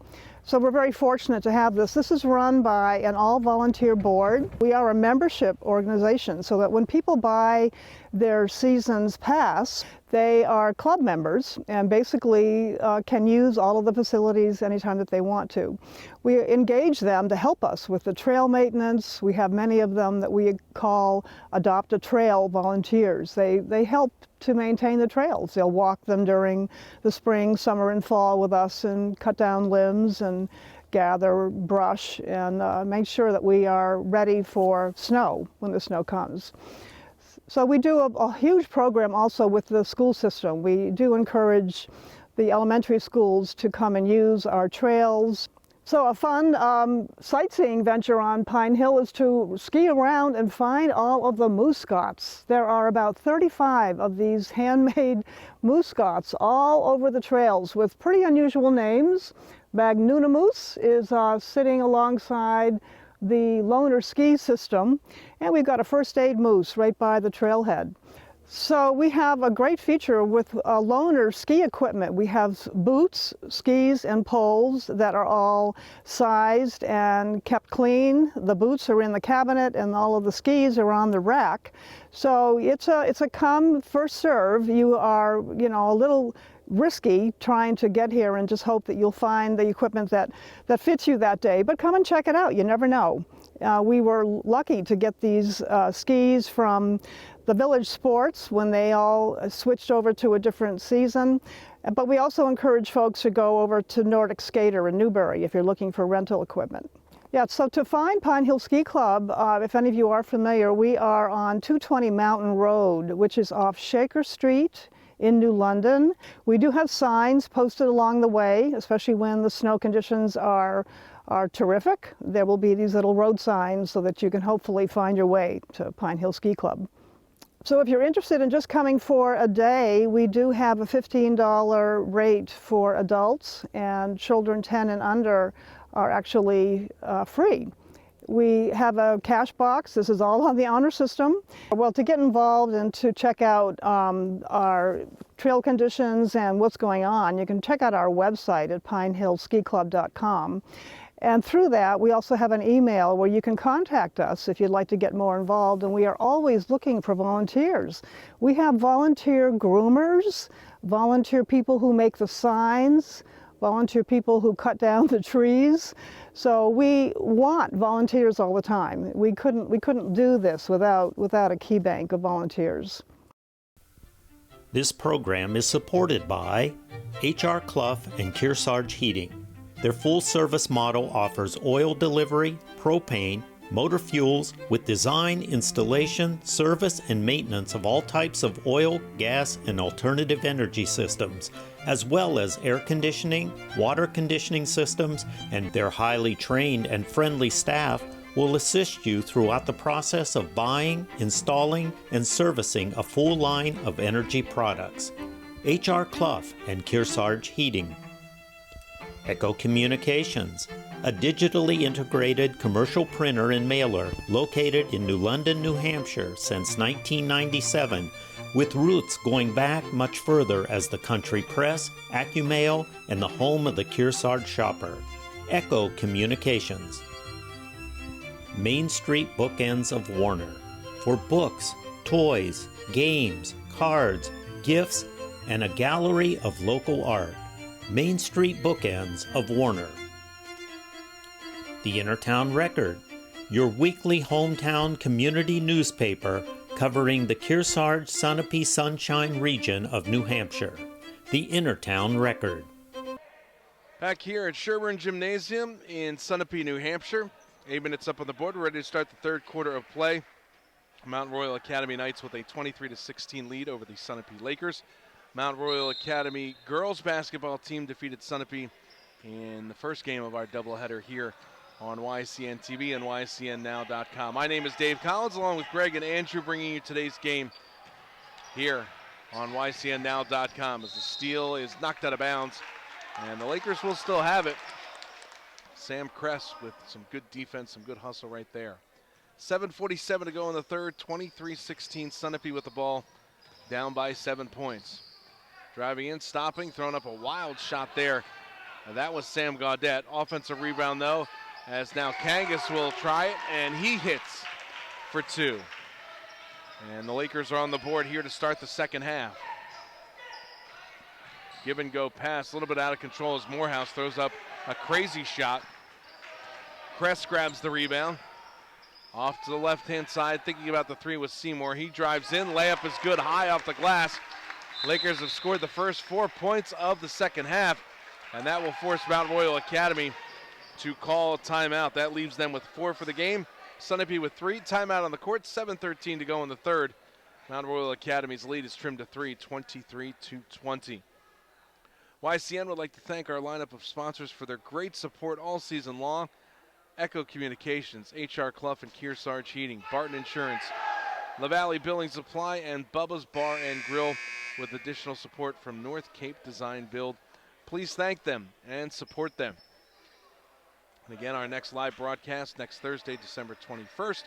So we're very fortunate to have this. This is run by an all-volunteer board. We are a membership organization, so that when people buy their season's pass, they are club members and basically can use all of the facilities anytime that they want to. We engage them to help us with the trail maintenance. We have many of them that we call Adopt a Trail volunteers. They help to maintain the trails. They'll walk them during the spring, summer, and fall with us and cut down limbs and gather brush and make sure that we are ready for snow when the snow comes. So we do a huge program also with the school system. We do encourage the elementary schools to come and use our trails. So a fun sightseeing venture on Pine Hill is to ski around and find all of the moose-scots. There are about 35 of these handmade moose-scots all over the trails with pretty unusual names. Magnuna Moose is sitting alongside the Loner ski system, and we've got a first aid moose right by the trailhead. So we have a great feature with Loner ski equipment. We have boots, skis, and poles that are all sized and kept clean. The boots are in the cabinet and all of the skis are on the rack. So it's a come first serve. You are, a little risky trying to get here and just hope that you'll find the equipment that fits you that day, but come and check it out. You never know. We were lucky to get these skis from the Village Sports when they all switched over to a different season, but we also encourage folks to go over to Nordic Skater in Newbury if you're looking for rental equipment. Yeah, so to find Pine Hill Ski Club, if any of you are familiar, we are on 220 Mountain Road, which is off Shaker Street in New London. We do have signs posted along the way, especially when the snow conditions are terrific. There will be these little road signs so that you can hopefully find your way to Pine Hill Ski Club. So if you're interested in just coming for a day, we do have a $15 rate for adults, and children 10 and under are actually free. We have a cash box. This is all on the honor system. Well, to get involved and to check out our trail conditions and what's going on, you can check out our website at pinehillskiclub.com. And through that, we also have an email where you can contact us if you'd like to get more involved, and we are always looking for volunteers. We have volunteer groomers, volunteer people who make the signs, volunteer people who cut down the trees. So we want volunteers all the time. We couldn't do this without a key bank of volunteers. This program is supported by H.R. Clough and Kearsarge Heating. Their full-service model offers oil delivery, propane, motor fuels with design, installation, service, and maintenance of all types of oil, gas, and alternative energy systems, as well as air conditioning, water conditioning systems, and their highly trained and friendly staff will assist you throughout the process of buying, installing, and servicing a full line of energy products. H.R. Clough and Kearsarge Heating. Echo Communications, a digitally integrated commercial printer and mailer located in New London, New Hampshire since 1997, with roots going back much further as the country press, AccuMail, and the home of the Kearsarge shopper. Echo Communications. Main Street Bookends of Warner, for books, toys, games, cards, gifts, and a gallery of local art. Main Street Bookends of Warner. The Innertown Record, your weekly hometown community newspaper covering the Kearsarge Sunapee Sunshine region of New Hampshire. The Innertown Record. Back here at Sherburne Gymnasium in Sunapee, New Hampshire. 8 minutes up on the board. We're ready to start the third quarter of play. Mount Royal Academy Knights with a 23-16 lead over the Sunapee Lakers. Mount Royal Academy girls basketball team defeated Sunapee in the first game of our doubleheader here on YCN TV and YCNNow.com. My name is Dave Collins, along with Greg and Andrew, bringing you today's game here on YCNNow.com as the steal is knocked out of bounds, and the Lakers will still have it. Sam Kress with some good defense, some good hustle right there. 7:47 to go in the third, 23-16 Sunapee with the ball, down by 7 points. Driving in, stopping, throwing up a wild shot there And that was Sam Gaudette. Offensive rebound, though, as now Kangas will try it, and he hits for 2. And the Lakers are on the board here to start the second half. Give and go pass, a little bit out of control as Morehouse throws up a crazy shot. Kress grabs the rebound. Off to the left-hand side, thinking about the 3 with Seymour. He drives in, layup is good, high off the glass. Lakers have scored the first 4 points of the second half, and that will force Mount Royal Academy to call a timeout. That leaves them with 4 for the game. Sunapee with 3, timeout on the court, 7:13 to go in the third. Mount Royal Academy's lead is trimmed to 3, 23-20. YCN would like to thank our lineup of sponsors for their great support all season long. Echo Communications, HR Clough and Kearsarge Heating, Barton Insurance, LaValle Building Supply, and Bubba's Bar and Grill with additional support from North Cape Design Build. Please thank them and support them. And again, our next live broadcast next Thursday, December 21st,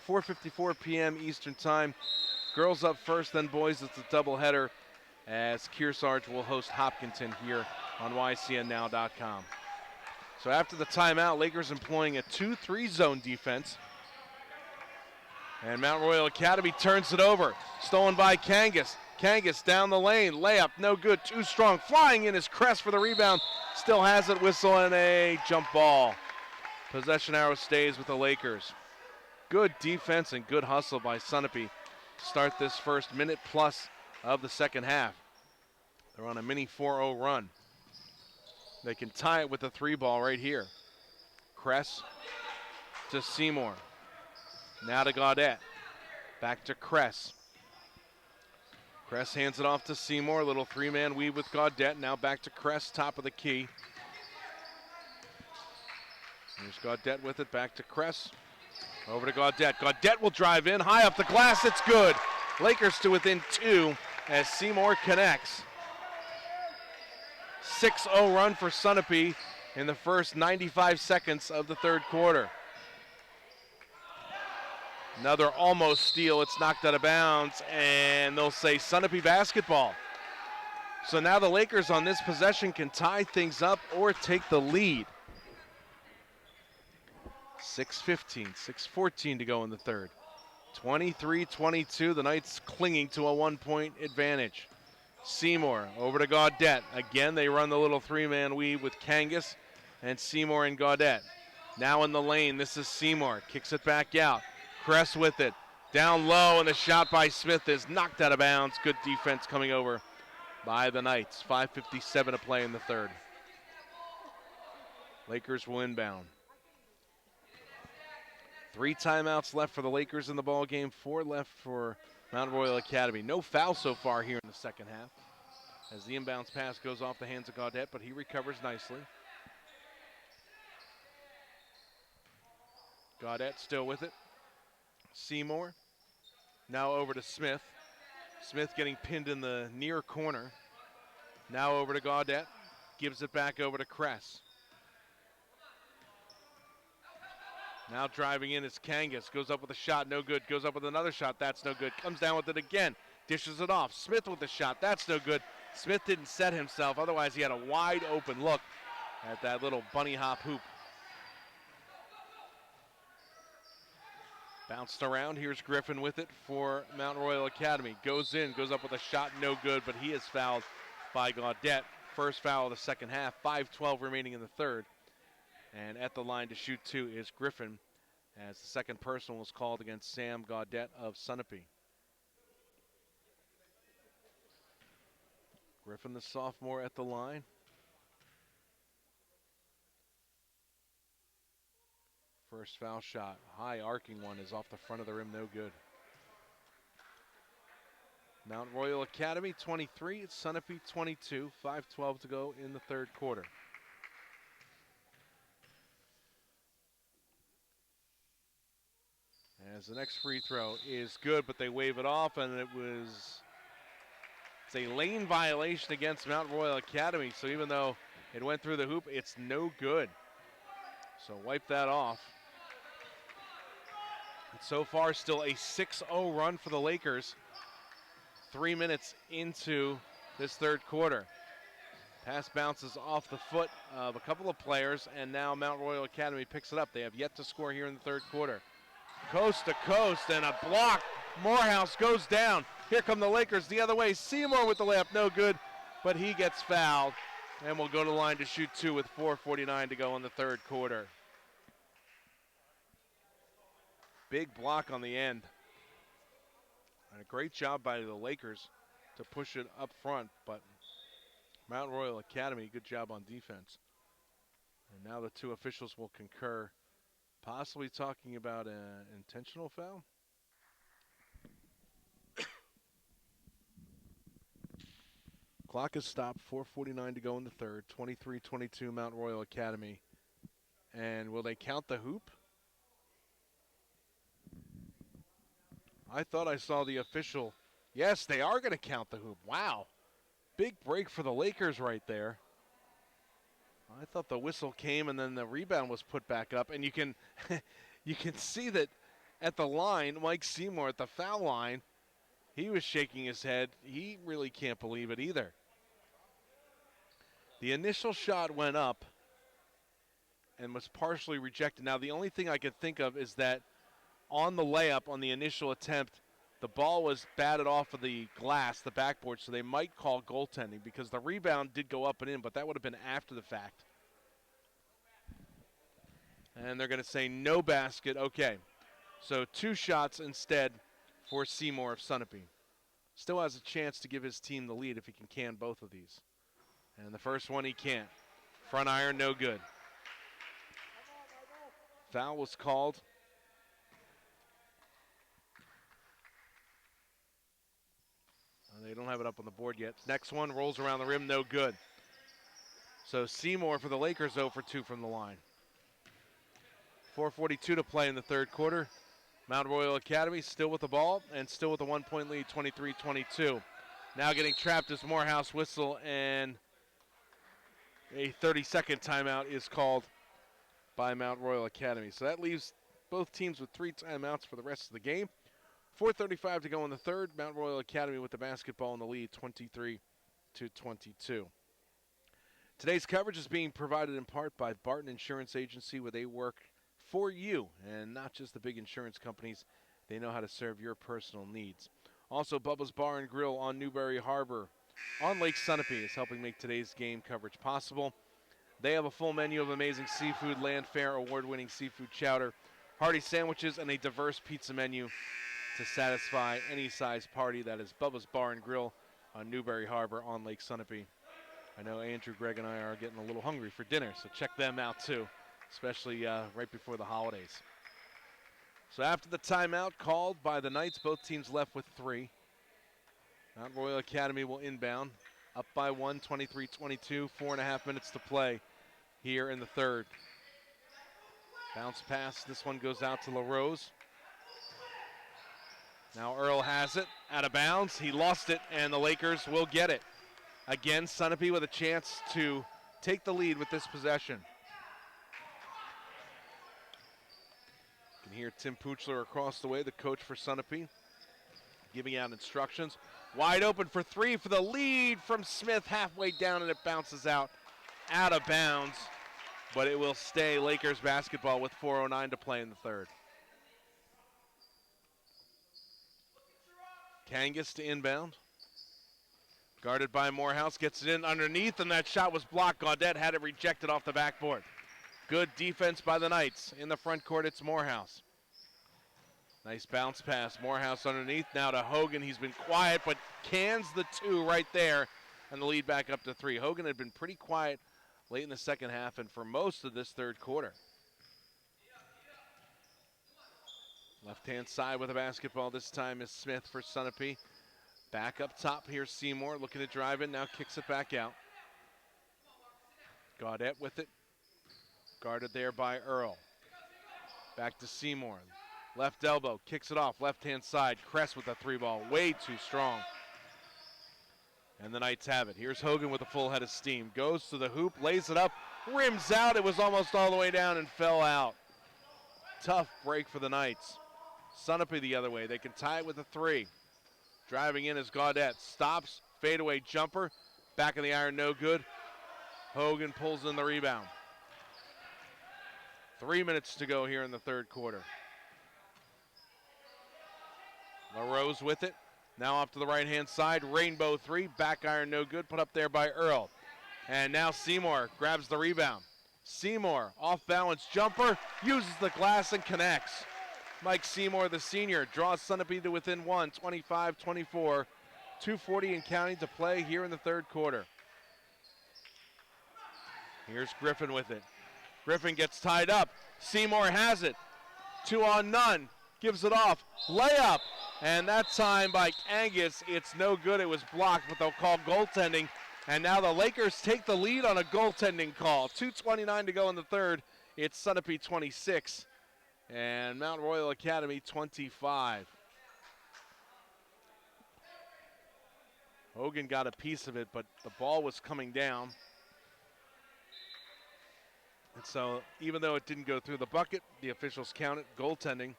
4:54 p.m. Eastern Time. Girls up first, then boys. It's a doubleheader as Kearsarge will host Hopkinton here on YCNNow.com. So after the timeout, Lakers employing a 2-3 zone defense. And Mount Royal Academy turns it over. Stolen by Kangas. Kangas down the lane. Layup, no good. Too strong. Flying in is Kress for the rebound. Still has it. Whistle and a jump ball. Possession arrow stays with the Lakers. Good defense and good hustle by Sunapee to start this first minute plus of the second half. They're on a mini 4-0 run. They can tie it with a 3 ball right here. Kress to Seymour. Now to Gaudette. Back to Kress. Kress hands it off to Seymour. Little 3-man weave with Gaudette. Now back to Kress, top of the key. Here's Gaudette with it. Back to Kress. Over to Gaudette. Gaudette will drive in. High up the glass. It's good. Lakers to within 2 as Seymour connects. 6-0 run for Sunapee in the first 95 seconds of the third quarter. Another almost steal. It's knocked out of bounds, and they'll say Sunapee basketball. So now the Lakers on this possession can tie things up or take the lead. 6:15, 6:14 to go in the third. 23-22, the Knights clinging to a 1-point advantage. Seymour over to Gaudette. Again, they run the little 3-man weave with Kangas and Seymour and Gaudette. Now in the lane, this is Seymour. Kicks it back out. Kress with it. Down low, and the shot by Smith is knocked out of bounds. Good defense coming over by the Knights. 5:57 to play in the third. Lakers will inbound. 3 timeouts left for the Lakers in the ball game. 4 left for Mount Royal Academy. No foul so far here in the second half as the inbounds pass goes off the hands of Gaudette, but he recovers nicely. Gaudette still with it. Seymour now over to Smith. Smith getting pinned in the near corner. Now over to Gaudette. Gives it back over to Kress. Now driving in is Kangas. Goes up with a shot, no good. Goes up with another shot, that's no good. Comes down with it again. Dishes it off. Smith with the shot, that's no good. Smith didn't set himself, otherwise he had a wide open look at that little bunny hop hoop. Bounced around, here's Griffin with it for Mount Royal Academy. Goes in, goes up with a shot, no good, but he is fouled by Gaudette. First foul of the second half, 5:12 remaining in the third. And at the line to shoot 2 is Griffin, as the second personal was called against Sam Gaudette of Sunapee. Griffin, the sophomore, at the line. First foul shot, high arcing one, is off the front of the rim, no good. Mount Royal Academy 23, Sunapee 22, 5:12 to go in the third quarter. As the next free throw is good, but they wave it off, and it's a lane violation against Mount Royal Academy, so even though it went through the hoop, it's no good. So wipe that off. And so far, still a 6-0 run for the Lakers. 3 minutes into this third quarter. Pass bounces off the foot of a couple of players, and now Mount Royal Academy picks it up. They have yet to score here in the third quarter. Coast to coast, and a block. Morehouse goes down. Here come the Lakers the other way. Seymour with the layup, no good, but he gets fouled, and will go to the line to shoot two with 4:49 to go in the third quarter. Big block on the end. And a great job by the Lakers to push it up front, but Mount Royal Academy, good job on defense. And now the two officials will concur, possibly talking about an intentional foul. Clock is stopped, 4:49 to go in the third, 23-22 Mount Royal Academy. And will they count the hoop? I thought I saw the official. Yes, they are going to count the hoop. Wow. Big break for the Lakers right there. I thought the whistle came and then the rebound was put back up. And you can you can see that at the line, Mike Seymour at the foul line, he was shaking his head. He really can't believe it either. The initial shot went up and was partially rejected. Now, the only thing I could think of is that on the layup, on the initial attempt, the ball was batted off of the glass, the backboard, so they might call goaltending because the rebound did go up and in, but that would have been after the fact. And they're going to say no basket. Okay, so two shots instead for Seymour of Sunapee. Still has a chance to give his team the lead if he can both of these. And the first one he can't. Front iron, no good. Foul was called. They don't have it up on the board yet. Next one rolls around the rim, no good. So Seymour for the Lakers 0 for 2 from the line. 4:42 to play in the third quarter. Mount Royal Academy still with the ball and still with a 1-point lead, 23-22. Now getting trapped is Morehouse whistle, and a 30-second timeout is called by Mount Royal Academy. So that leaves both teams with 3 timeouts for the rest of the game. 4:35 to go in the third. Mount Royal Academy with the basketball in the lead, 23-22. Today's coverage is being provided in part by Barton Insurance Agency, where they work for you and not just the big insurance companies. They know how to serve your personal needs. Also, Bubba's Bar and Grill on Newberry Harbor on Lake Sunapee is helping make today's game coverage possible. They have a full menu of amazing seafood, Landfair award-winning seafood chowder, hearty sandwiches, and a diverse pizza menu to satisfy any size party. That is Bubba's Bar and Grill on Newberry Harbor on Lake Sunapee. I know Andrew, Greg, and I are getting a little hungry for dinner, so check them out too, especially right before the holidays. So after the timeout called by the Knights, both teams left with 3. Mount Royal Academy will inbound, up by 1, 23-22, 4.5 minutes to play here in the third. Bounce pass, this one goes out to LaRose. Now Earl has it, out of bounds. He lost it, and the Lakers will get it. Again, Sunapee with a chance to take the lead with this possession. You can hear Tim Puchler across the way, the coach for Sunapee, giving out instructions. Wide open for 3 for the lead from Smith, halfway down, and it bounces out of bounds. But it will stay Lakers basketball with 4:09 to play in the third. Kangas to inbound. Guarded by Morehouse, gets it in underneath, and that shot was blocked. Gaudette had it rejected off the backboard. Good defense by the Knights. In the front court, it's Morehouse. Nice bounce pass. Morehouse underneath, now to Hogan. He's been quiet, but cans the 2 right there, and the lead back up to 3. Hogan had been pretty quiet late in the second half and for most of this third quarter. Left-hand side with the basketball this time is Smith for Sunapee. Back up top, here's Seymour looking to drive in, now kicks it back out. Gaudette with it. Guarded there by Earl. Back to Seymour. Left elbow, kicks it off, left-hand side. Kress with the 3-ball, way too strong. And the Knights have it. Here's Hogan with a full head of steam. Goes to the hoop, lays it up, rims out. It was almost all the way down and fell out. Tough break for the Knights. Sunapee the other way. They can tie it with a 3. Driving in is Gaudette. Stops, fadeaway jumper. Back of the iron, no good. Hogan pulls in the rebound. 3 minutes to go here in the third quarter. LaRose with it. Now off to the right-hand side. Rainbow three. Back iron no good. Put up there by Earl. And now Seymour grabs the rebound. Seymour, off-balance jumper. Uses the glass and connects. Mike Seymour, the senior, draws Sunapee to within one. 25-24. 2:40 and counting to play here in the third quarter. Here's Griffin with it. Griffin gets tied up. Seymour has it. 2 on none. Gives it off. Layup. And that time by Angus, it's no good. It was blocked, but they'll call goaltending. And now the Lakers take the lead on a goaltending call. 2:29 to go in the third. It's Sunapee 26 and Mount Royal Academy 25. Hogan got a piece of it, but the ball was coming down. And so even though it didn't go through the bucket, the officials count it goaltending.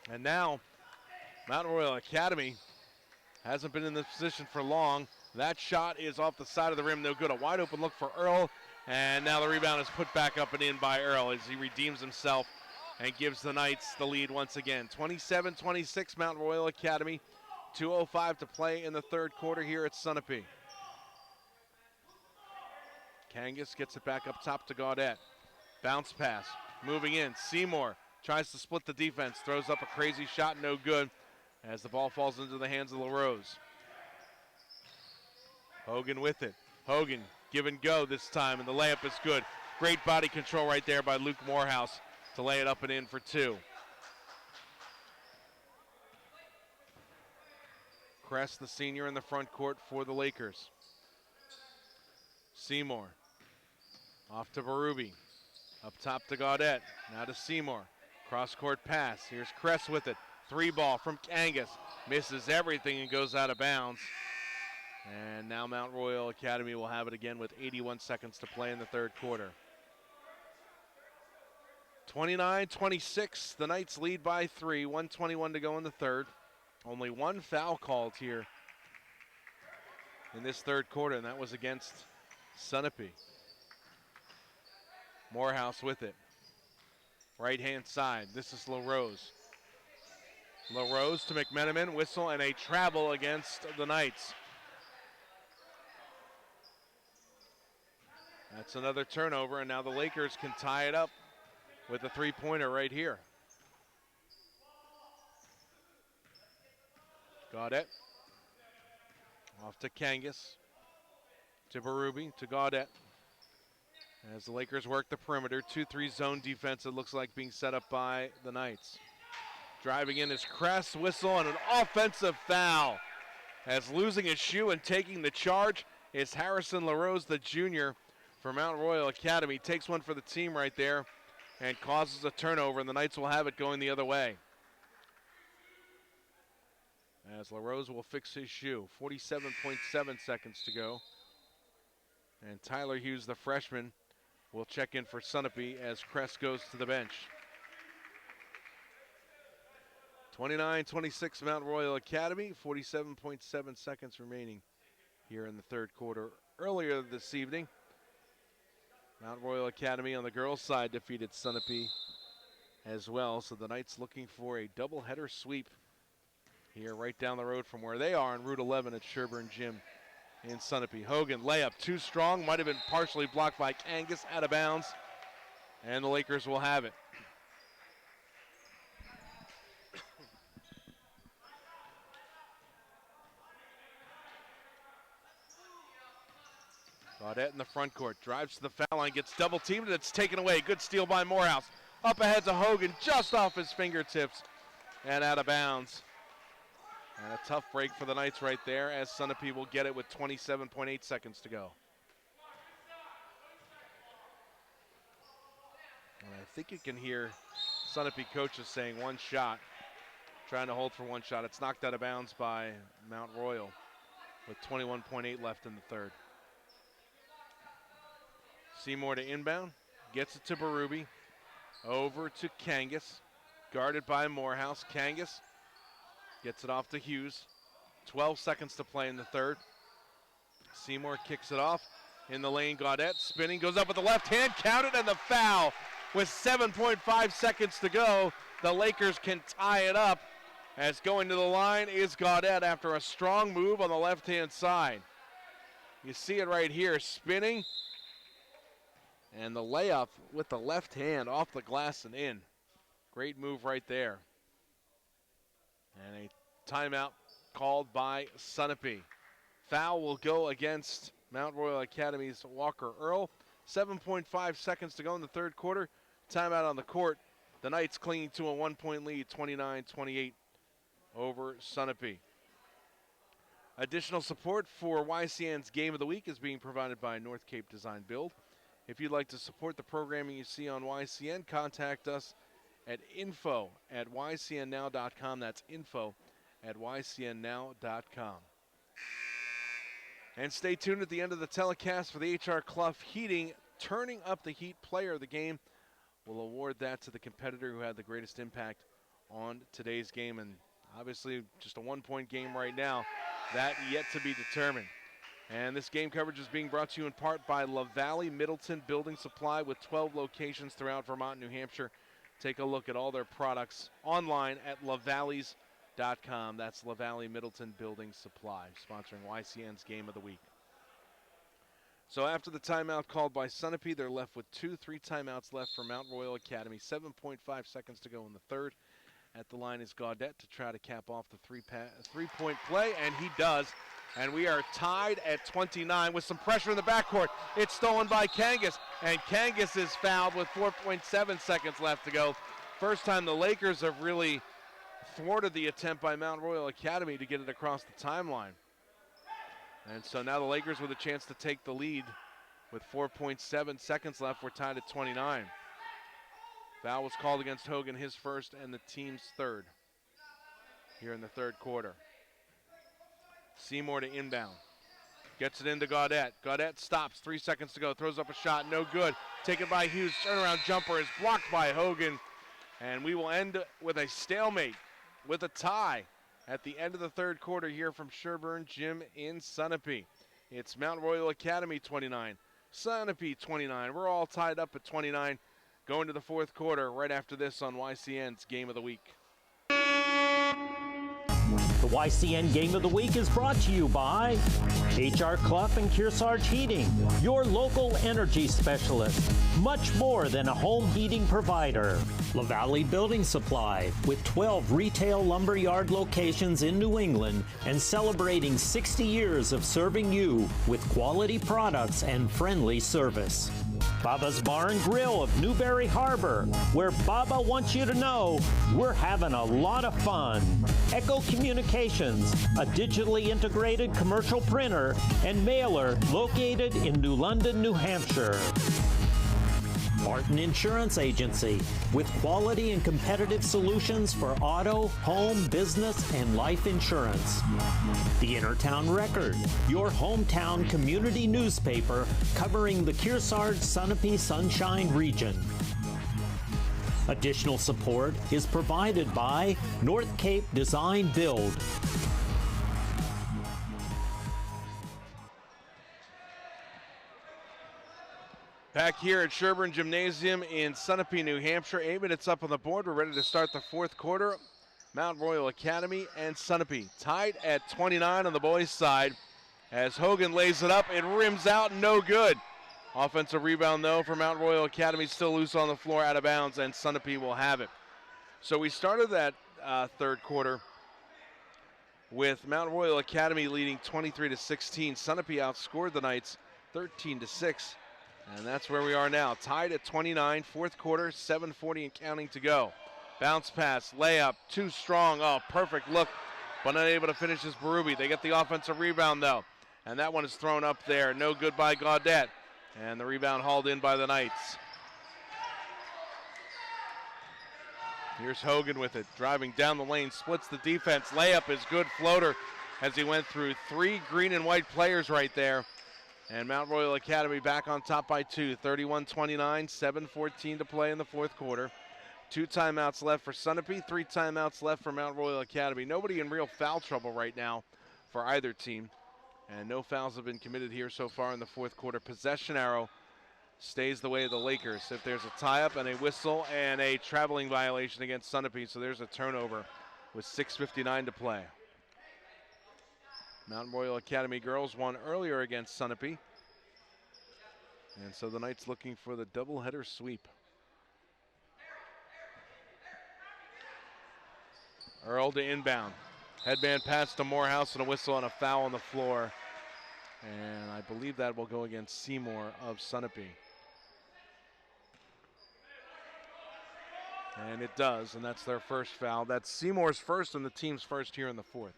And now Mount Royal Academy hasn't been in this position for long. That shot is off the side of the rim, no good. A wide open look for Earl, and now the rebound is put back up and in by Earl as he redeems himself and gives the Knights the lead once again. 27-26 Mount Royal Academy. 2:05 to play in the third quarter here at Sunapee. Kangas gets it back up top to Gaudette. Bounce pass, moving in. Seymour tries to split the defense, throws up a crazy shot, no good, as the ball falls into the hands of LaRose. Hogan with it. Hogan give and go this time, and the layup is good. Great body control right there by Luke Morehouse to lay it up and in for two. Kress, the senior, in the front court for the Lakers. Seymour off to Berube. Up top to Gaudette. Now to Seymour. Cross-court pass. Here's Kress with it. Three ball from Angus. Misses everything and goes out of bounds. And now Mount Royal Academy will have it again with 81 seconds to play in the third quarter. 29-26, the Knights lead by 3. 1:21 to go in the third. Only one foul called here in this third quarter, and that was against Sunapee. Morehouse with it. Right-hand side, this is LaRose. LaRose to McMenamin, whistle, and a travel against the Knights. That's another turnover, and now the Lakers can tie it up with a three-pointer right here. Gaudette. Off to Kangas. To Berube, to Gaudette. As the Lakers work the perimeter, 2-3 zone defense, it looks like being set up by the Knights. Driving in is Kress, whistle, and an offensive foul. As losing his shoe and taking the charge is Harrison LaRose, the junior for Mount Royal Academy. Takes one for the team right there and causes a turnover, and the Knights will have it going the other way. As LaRose will fix his shoe. 47.7 seconds to go. And Tyler Hughes, the freshman, will check in for Sunapee as Kress goes to the bench. 29-26 Mount Royal Academy. 47.7 seconds remaining here in the third quarter. Earlier this evening, Mount Royal Academy on the girls' side defeated Sunapee as well. So the Knights looking for a doubleheader sweep here right down the road from where they are on Route 11 at Sherburne Gym in Sunapee. Hogan, layup too strong, might have been partially blocked by Angus, out of bounds, and the Lakers will have it. Gaudette in the front court, drives to the foul line, gets double teamed, and it's taken away. Good steal by Morehouse. Up ahead to Hogan, just off his fingertips and out of bounds. And a tough break for the Knights right there, as Sunapee will get it with 27.8 seconds to go. And I think you can hear Sunapee coaches saying one shot, trying to hold for one shot. It's knocked out of bounds by Mount Royal with 21.8 left in the third. Seymour to inbound, gets it to Berube, over to Kangas, guarded by Morehouse. Kangas gets it off to Hughes. 12 seconds to play in the third. Seymour kicks it off. in the lane. Gaudette spinning, goes up with the left hand, counted, and the foul. With 7.5 seconds to go, the Lakers can tie it up, as going to the line is Gaudette after a strong move on the left-hand side. You see it right here, spinning, and the layup with the left hand off the glass and in. Great move right there. And a timeout called by Sunapee. Foul will go against Mount Royal Academy's Walker Earl. 7.5 seconds to go in the third quarter. Timeout on the court. The Knights clinging to a 1-point lead, 29-28 over Sunapee. Additional support for YCN's Game of the Week is being provided by North Cape Design Build. If you'd like to support the programming you see on YCN, contact us at info@ycnnow.com. That's info@ycnnow.com. And stay tuned at the end of the telecast for the H.R. Clough Heating Turning Up the Heat Player of the Game. We'll award that to the competitor who had the greatest impact on today's game. And obviously just a 1-point game right now. That yet to be determined. And this game coverage is being brought to you in part by LaValley Middleton Building Supply with 12 locations throughout Vermont and New Hampshire. Take a look at all their products online at lavalleys.com. That's LaValley Middleton Building Supply, sponsoring YCN's Game of the Week. So after the timeout called by Sunapee, they're left with 3 timeouts left for Mount Royal Academy. 7.5 seconds to go in the third. At the line is Gaudette to try to cap off the three-point play, and he does. And we are tied at 29 with some pressure in the backcourt. It's stolen by Kangas, and Kangas is fouled with 4.7 seconds left to go. First time the Lakers have really thwarted the attempt by Mount Royal Academy to get it across the timeline. And so now the Lakers with a chance to take the lead with 4.7 seconds left. We're tied at 29. Foul was called against Hogan, his first and the team's third here in the third quarter. Seymour to inbound. Gets it into Gaudette. Gaudette stops, 3 seconds to go, throws up a shot, no good. Taken by Hughes, turnaround jumper is blocked by Hogan. And we will end with a stalemate with a tie at the end of the third quarter here from Sherburne Gym in Sunapee. It's Mount Royal Academy 29, Sunapee 29. We're all tied up at 29 going to the fourth quarter right after this on YCN's Game of the Week. The YCN Game of the Week is brought to you by H.R. Clough and Kearsarge Heating, your local energy specialist. Much more than a home heating provider. LaValley Building Supply, with 12 retail lumberyard locations in New England and celebrating 60 years of serving you with quality products and friendly service. Baba's Bar and Grill of Newberry Harbor, where Baba wants you to know we're having a lot of fun. Echo Communications, a digitally integrated commercial printer and mailer located in New London, New Hampshire. Barton Insurance Agency, with quality and competitive solutions for auto, home, business, and life insurance. The Intertown Record, your hometown community newspaper covering the Kearsarge Sunapee Sunshine region. Additional support is provided by North Cape Design Build. Back here at Sherburne Gymnasium in Sunapee, New Hampshire. 8 minutes up on the board. We're ready to start the fourth quarter. Mount Royal Academy and Sunapee tied at 29 on the boys' side. As Hogan lays it up, it rims out, no good. Offensive rebound, though, for Mount Royal Academy, still loose on the floor, out of bounds, and Sunapee will have it. So we started that third quarter with Mount Royal Academy leading 23-16. Sunapee outscored the Knights 13-6. And that's where we are now, tied at 29, fourth quarter, 7:40 and counting to go. Bounce pass, layup, too strong. Oh, perfect look, but unable to finish is Berube. They get the offensive rebound, though. And that one is thrown up there. No good by Gaudette. And the rebound hauled in by the Knights. Here's Hogan with it, driving down the lane, splits the defense. Layup is good, floater, as he went through 3 green and white players right there. And Mount Royal Academy back on top by 2, 31-29, 7:14 to play in the fourth quarter. 2 timeouts left for Sunapee, 3 timeouts left for Mount Royal Academy. Nobody in real foul trouble right now for either team. And no fouls have been committed here so far in the fourth quarter. Possession arrow stays the way of the Lakers. If there's a tie-up and a whistle and a traveling violation against Sunapee, so there's a turnover with 6:59 to play. Mount Royal Academy girls won earlier against Sunapee. And so the Knights looking for the doubleheader sweep. Earl to inbound. Headband pass to Morehouse and a whistle and a foul on the floor. And I believe that will go against Seymour of Sunapee. And it does, and that's their first foul. That's Seymour's first and the team's first here in the fourth.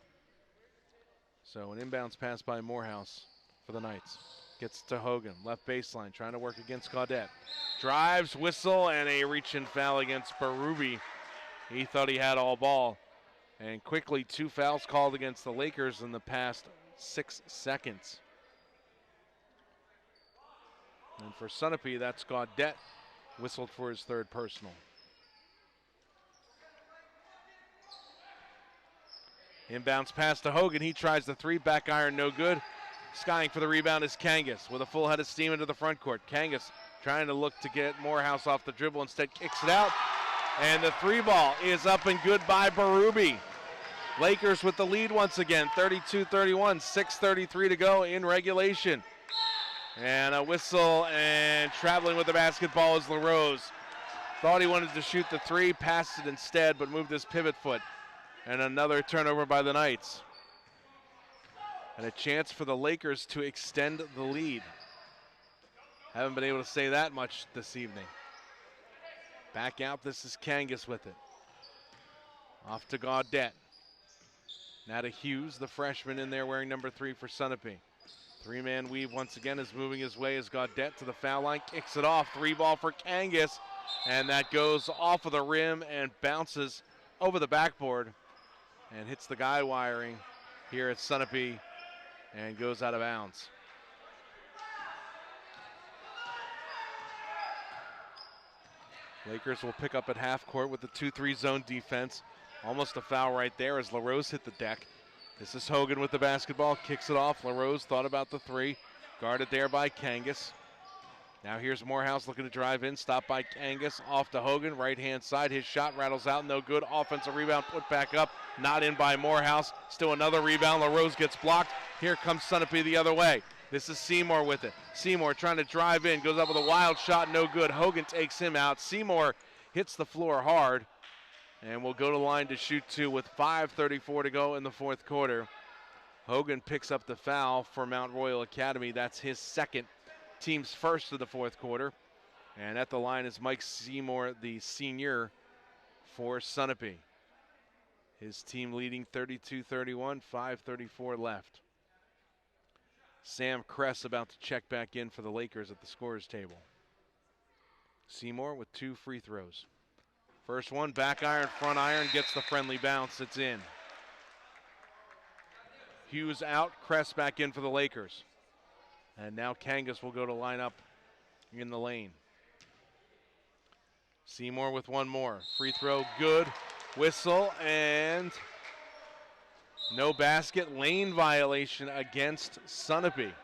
So an inbounds pass by Morehouse for the Knights. Gets to Hogan, left baseline, trying to work against Gaudette. Drives, whistle, and a reach-in foul against Berube. He thought he had all ball. And quickly, 2 fouls called against the Lakers in the past 6 seconds. And for Sunapee, that's Gaudette, whistled for his 3rd personal. Inbounds pass to Hogan. He tries the 3, back iron, no good. Skying for the rebound is Kangas with a full head of steam into the front court. Kangas trying to look to get Morehouse off the dribble, instead kicks it out. And the 3 ball is up and good by Berube. Lakers with the lead once again, 32-31, 6:33 to go in regulation. And a whistle, and traveling with the basketball is LaRose. Thought he wanted to shoot the 3, passed it instead, but moved his pivot foot. And another turnover by the Knights. And a chance for the Lakers to extend the lead. Haven't been able to say that much this evening. Back out, this is Kangas with it. Off to Gaudette. Now to Hughes, the freshman in there wearing number 3 for Sunapee. 3-man weave once again is moving his way as Gaudette to the foul line, kicks it off. 3 ball for Kangas, and that goes off of the rim and bounces over the backboard and hits the guy wiring here at Sunapee and goes out of bounds. Lakers will pick up at half court with the 2-3 zone defense. Almost a foul right there as LaRose hit the deck. This is Hogan with the basketball, kicks it off. LaRose thought about the 3, guarded there by Kangas. Now here's Morehouse looking to drive in, stopped by Kangas, off to Hogan, right-hand side. His shot rattles out, no good. Offensive rebound put back up, not in by Morehouse. Still another rebound, LaRose gets blocked. Here comes Sunapee the other way. This is Seymour with it. Seymour trying to drive in, goes up with a wild shot, no good. Hogan takes him out. Seymour hits the floor hard and will go to line to shoot 2 with 5:34 to go in the fourth quarter. Hogan picks up the foul for Mount Royal Academy. That's his 2nd, team's first of the fourth quarter. And at the line is Mike Seymour, the senior for Sunapee. His team leading 32-31, 5:34 left. Sam Kress about to check back in for the Lakers at the scorer's table. Seymour with 2 free throws. First one, back iron, front iron, gets the friendly bounce, it's in. Hughes out, Kress back in for the Lakers. And now Kangas will go to line up in the lane. Seymour with 1 more. Free throw, good. Whistle, and no basket. Lane violation against Sunapee.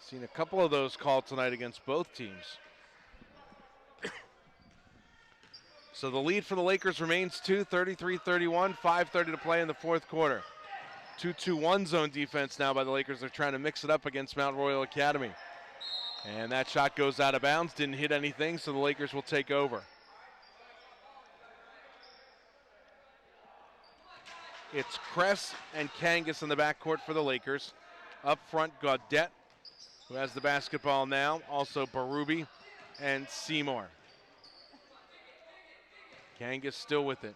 Seen a couple of those called tonight against both teams. So the lead for the Lakers remains 2, 33-31, 5:30 to play in the fourth quarter. 2-2-1 zone defense now by the Lakers. They're trying to mix it up against Mount Royal Academy. And that shot goes out of bounds, didn't hit anything, so the Lakers will take over. It's Kress and Kangas in the backcourt for the Lakers. Up front, Gaudette, who has the basketball now. Also Berube and Seymour. Kangas still with it.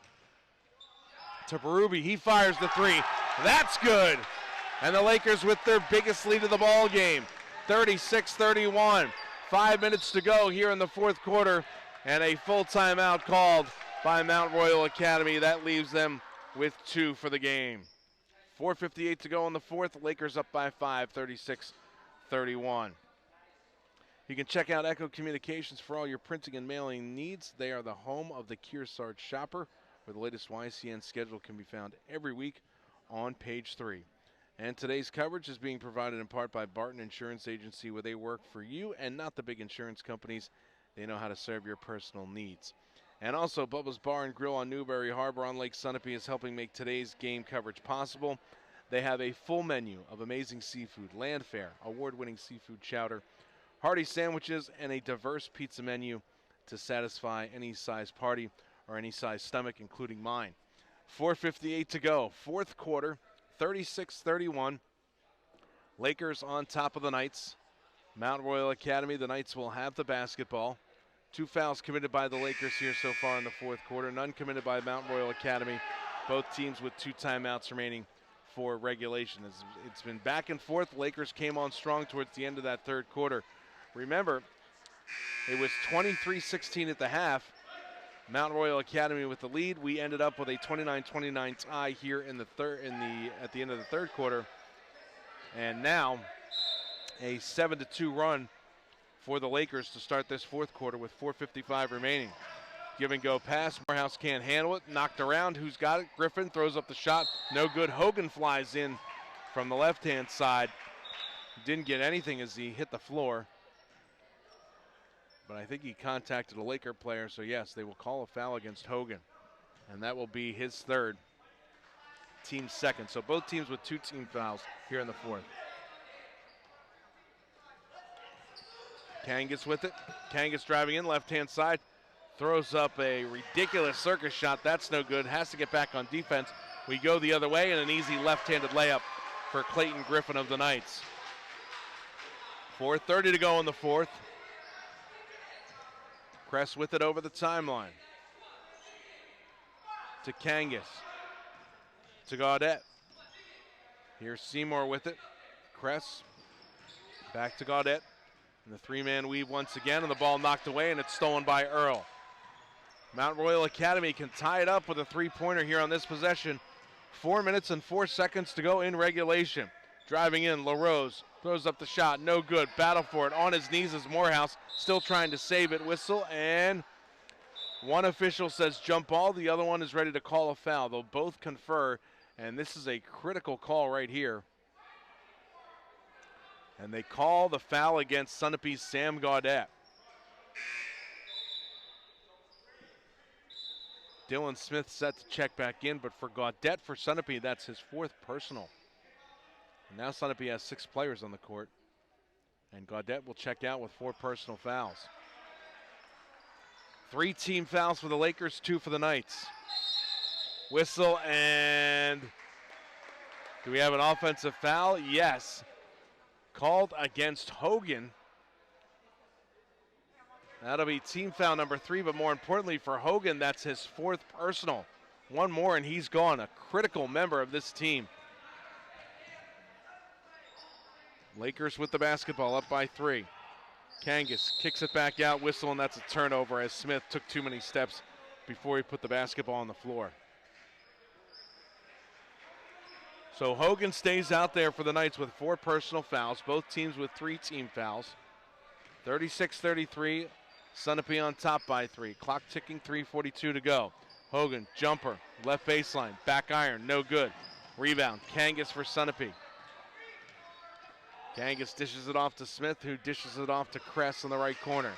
To Berube, he fires the 3. That's good. And the Lakers with their biggest lead of the ball game, 36-31. 5 minutes to go here in the fourth quarter, and a full timeout called by Mount Royal Academy. That leaves them with 2 for the game. 4:58 to go in the fourth. Lakers up by 5, 36-31. You can check out Echo Communications for all your printing and mailing needs. They are the home of the Kearsarge shopper, where the latest YCN schedule can be found every week on page 3. And today's coverage is being provided in part by Barton Insurance Agency, where they work for you and not the big insurance companies. They know how to serve your personal needs. And also, Bubba's Bar and Grill on Newberry Harbor on Lake Sunapee is helping make today's game coverage possible. They have a full menu of amazing seafood, land fare, award-winning seafood chowder, hearty sandwiches, and a diverse pizza menu to satisfy any size party or any size stomach, including mine. 4:58 to go, fourth quarter, 36-31. Lakers on top of the Knights. Mount Royal Academy, the Knights will have the basketball. 2 fouls committed by the Lakers here so far in the fourth quarter. None committed by Mount Royal Academy. Both teams with 2 timeouts remaining for regulation. It's been back and forth. Lakers came on strong towards the end of that third quarter. Remember, it was 23-16 at the half. Mount Royal Academy with the lead. We ended up with a 29-29 tie here in the at the end of the third quarter. And now a 7-2 run for the Lakers to start this fourth quarter with 4:55 remaining. Give and go pass. Morehouse can't handle it. Knocked around. Who's got it? Griffin throws up the shot. No good. Hogan flies in from the left-hand side. Didn't get anything as he hit the floor. But I think he contacted a Laker player, so yes, they will call a foul against Hogan. And that will be his third, team second. So both teams with 2 team fouls here in the fourth. Kangas with it. Kangas driving in, left-hand side. Throws up a ridiculous circus shot. That's no good. Has to get back on defense. We go the other way, and an easy left-handed layup for Clayton Griffin of the Knights. 4:30 to go in the fourth. Kress with it over the timeline. To Kangas. To Gaudette. Here's Seymour with it. Kress. Back to Gaudette. And the 3-man weave once again, and the ball knocked away, and it's stolen by Earl. Mount Royal Academy can tie it up with a 3-pointer here on this possession. 4 minutes and 4 seconds to go in regulation. Driving in, LaRose throws up the shot, no good. Battle for it, on his knees is Morehouse, still trying to save it. Whistle, and one official says jump ball, the other one is ready to call a foul. They'll both confer, and this is a critical call right here. And they call the foul against Sunapee's Sam Gaudette. Dylan Smith set to check back in, but for Gaudette, for Sunapee, that's his 4th personal. And now Sunapee has 6 players on the court. And Gaudette will check out with 4 personal fouls. 3 team fouls for the Lakers, 2 for the Knights. Whistle, and do we have an offensive foul? Yes. Called against Hogan. That'll be team foul number 3, but more importantly for Hogan, that's his 4th personal. 1 more and he's gone, a critical member of this team. Lakers with the basketball, up by 3. Kangas kicks it back out, whistle, and that's a turnover as Smith took too many steps before he put the basketball on the floor. So Hogan stays out there for the Knights with 4 personal fouls, both teams with 3 team fouls. 36-33, Sunapee on top by 3. Clock ticking, 3:42 to go. Hogan, jumper, left baseline, back iron, no good. Rebound, Kangas for Sunapee. Kangas dishes it off to Smith, who dishes it off to Kress in the right corner.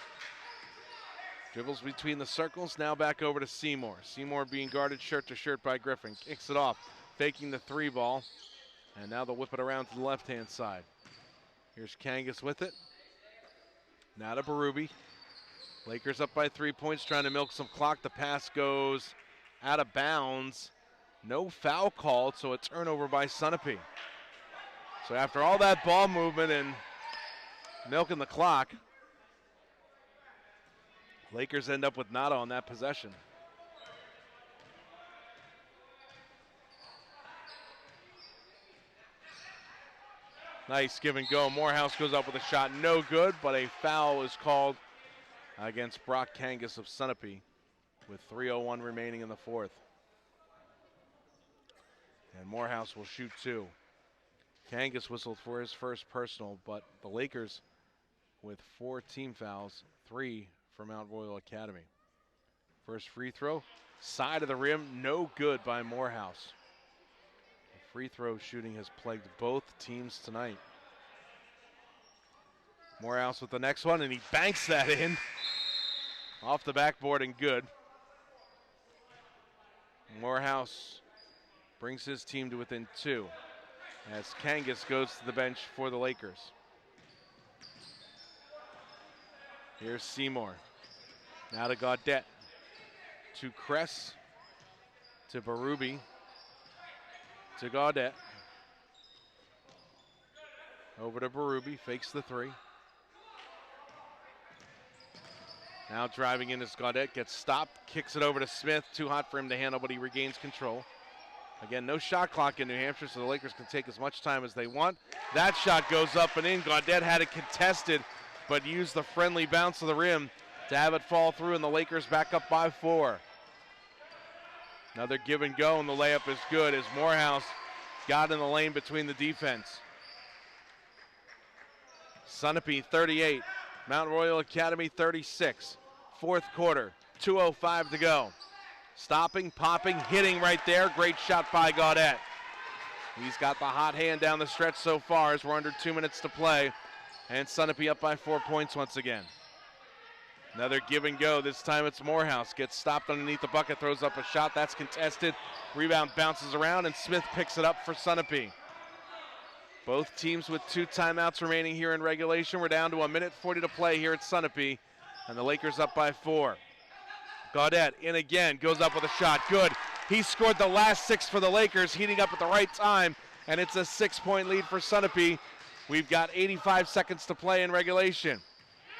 Dribbles between the circles, now back over to Seymour. Seymour being guarded shirt to shirt by Griffin. Kicks it off, faking the 3 ball. And now they'll whip it around to the left-hand side. Here's Kangas with it. Now to Berube. Lakers up by 3 points, trying to milk some clock. The pass goes out of bounds. No foul called, so a turnover by Sunapee. So after all that ball movement and milking the clock, Lakers end up with nada on that possession. Nice give and go. Morehouse goes up with a shot, no good, but a foul is called against Brock Kangas of Sunapee with 3:01 remaining in the fourth. And Morehouse will shoot 2. Kangas whistled for his first personal, but the Lakers with 4 team fouls, 3 for Mount Royal Academy. First free throw, side of the rim, no good by Morehouse. free throw shooting has plagued both teams tonight. Morehouse with the next one, and he banks that in. Off the backboard and good. Morehouse brings his team to within 2 as Kangas goes to the bench for the Lakers. Here's Seymour. Now to Gaudette. To Kress. To Berube. To Gaudette. Over to Berube, fakes the 3. Now driving in as Gaudette gets stopped, kicks it over to Smith. Too hot for him to handle, but he regains control. Again, no shot clock in New Hampshire, so the Lakers can take as much time as they want. That shot goes up and in. Gaudette had it contested, but used the friendly bounce of the rim to have it fall through, and the Lakers back up by 4. Another give and go, and the layup is good as Morehouse got in the lane between the defense. Sunapee 38, Mount Royal Academy 36. Fourth quarter, 2:05 to go. Stopping, popping, hitting right there. Great shot by Gaudette. He's got the hot hand down the stretch so far as we're under 2 minutes to play. And Sunapee up by 4 points once again. Another give and go. This time it's Morehouse. Gets stopped underneath the bucket, throws up a shot. That's contested. Rebound bounces around, and Smith picks it up for Sunapee. Both teams with 2 timeouts remaining here in regulation. We're down to 1:40 to play here at Sunapee, and the Lakers up by 4. Gaudette in again, goes up with a shot. Good. He scored the last 6 for the Lakers, heating up at the right time, and it's a 6-point lead for Sunapee. We've got 85 seconds to play in regulation.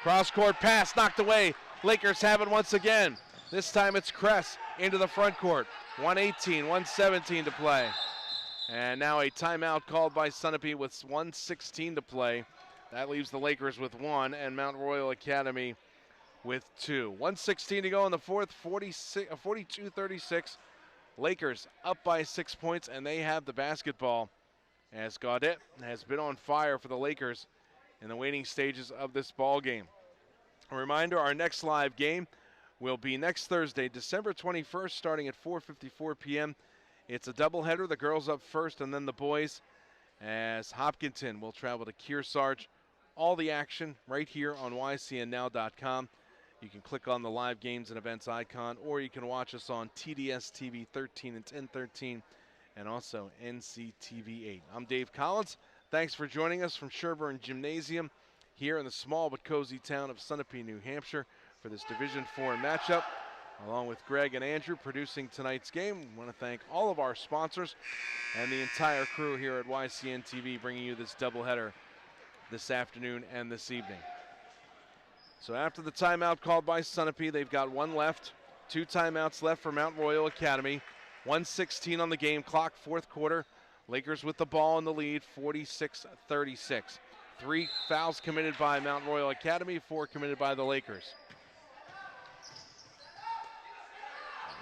Cross-court pass knocked away. Lakers have it once again. This time it's Kress into the front court. 1:18, 1:17 to play. And now a timeout called by Sunapee with 1:16 to play. That leaves the Lakers with 1 and Mount Royal Academy with 2. 1:16 to go in the fourth, 42-36. Lakers up by 6 points, and they have the basketball as Gaudette has been on fire for the Lakers in the waning stages of this ball game. A reminder, our next live game will be next Thursday, December 21st, starting at 4:54 p.m. It's a doubleheader. The girls up first and then the boys, as Hopkinton will travel to Kearsarge. All the action right here on ycnnow.com. You can click on the live games and events icon, or you can watch us on TDS TV 13 and 1013 and also NCTV 8. I'm Dave Collins. Thanks for joining us from Sherburne Gymnasium here in the small but cozy town of Sunapee, New Hampshire for this Division IV matchup. Along with Greg and Andrew producing tonight's game. We want to thank all of our sponsors and the entire crew here at YCN TV bringing you this doubleheader this afternoon and this evening. So after the timeout called by Sunapee, they've got 1 left. 2 timeouts left for Mount Royal Academy. 1:16 on the game clock, fourth quarter. Lakers with the ball in the lead, 46-36. 3 fouls committed by Mount Royal Academy, 4 committed by the Lakers.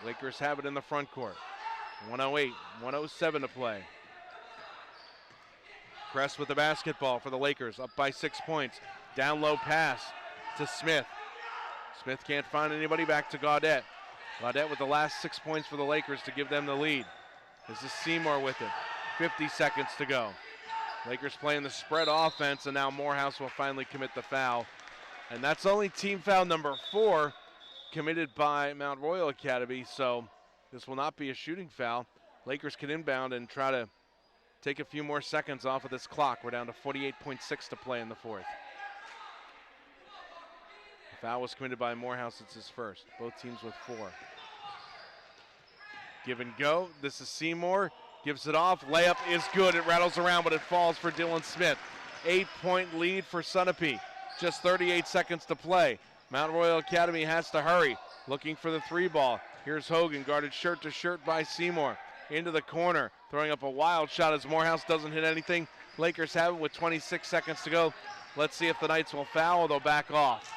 Lakers have it in the front court. 1:08, 1:07 to play. Kress with the basketball for the Lakers, up by 6 points. Down low pass to Smith. Smith can't find anybody, back to Gaudette. Gaudette with the last 6 points for the Lakers to give them the lead. This is Seymour with it. 50 seconds to go. Lakers playing the spread offense, and now Morehouse will finally commit the foul. And that's only team foul number 4 committed by Mount Royal Academy, so this will not be a shooting foul. Lakers can inbound and try to take a few more seconds off of this clock. We're down to 48.6 to play in the fourth. The foul was committed by Morehouse. It's his first. Both teams with 4. Give and go. This is Seymour. Gives it off. Layup is good. It rattles around, but it falls for Dylan Smith. 8-point lead for Sunapee. Just 38 seconds to play. Mount Royal Academy has to hurry. Looking for the 3 ball. Here's Hogan, guarded shirt to shirt by Seymour. Into the corner. Throwing up a wild shot as Morehouse doesn't hit anything. Lakers have it with 26 seconds to go. Let's see if the Knights will foul or they'll back off.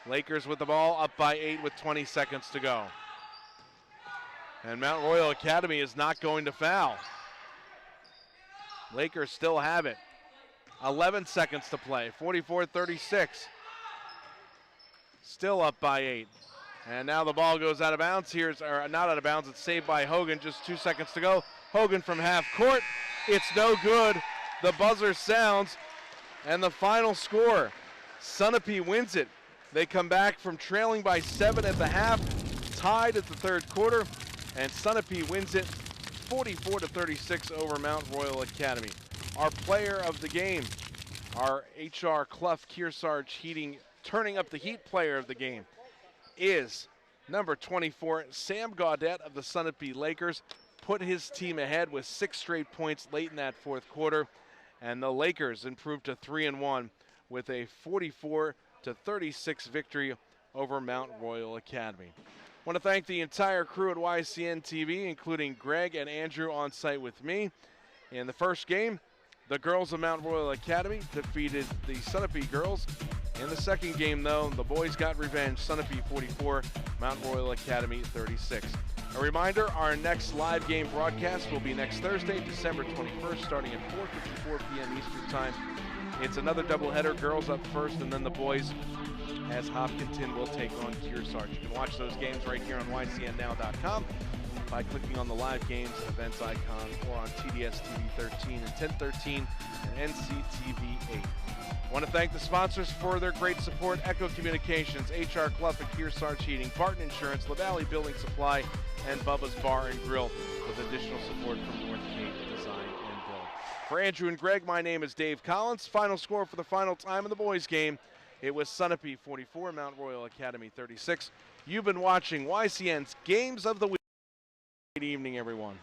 Lakers with the ball, up by 8 with 20 seconds to go. And Mount Royal Academy is not going to foul. Lakers still have it. 11 seconds to play, 44-36. Still up by 8. And now the ball goes out of bounds. Or not out of bounds, it's saved by Hogan. Just 2 seconds to go. Hogan from half court. It's no good. The buzzer sounds, and the final score, Sunapee wins it. They come back from trailing by 7 at the half, tied at the third quarter, and Sunapee wins it 44-36 over Mount Royal Academy. Our player of the game, our HR Clough Kearsarge Heating turning up the heat player of the game, is number 24, Sam Gaudette of the Sunapee Lakers. Put his team ahead with 6 straight points late in that fourth quarter, and the Lakers improved to 3-1 with a 44-36 victory over Mount Royal Academy. I want to thank the entire crew at YCN TV, including Greg and Andrew on site with me. In the first game, the girls of Mount Royal Academy defeated the Sunapee girls. In the second game, though, the boys got revenge. Sunapee 44, Mount Royal Academy 36. A reminder, our next live game broadcast will be next Thursday, December 21st, starting at 4:54 p.m. Eastern Time. It's another doubleheader, girls up first, and then the boys, as Hopkinton will take on Kearsarge. You can watch those games right here on YCNNow.com by clicking on the live games events icon, or on TDS TV 13 and 1013 and NCTV 8. I want to thank the sponsors for their great support: Echo Communications, HR Clough and Kearsarge Heating, Barton Insurance, LaValley Building Supply, and Bubba's Bar and Grill, with additional support from North Cape Design and Build. For Andrew and Greg, my name is Dave Collins. Final score for the final time of the boys' game, it was Sunapee 44, Mount Royal Academy 36. You've been watching YCN's Games of the Week. Good evening, everyone.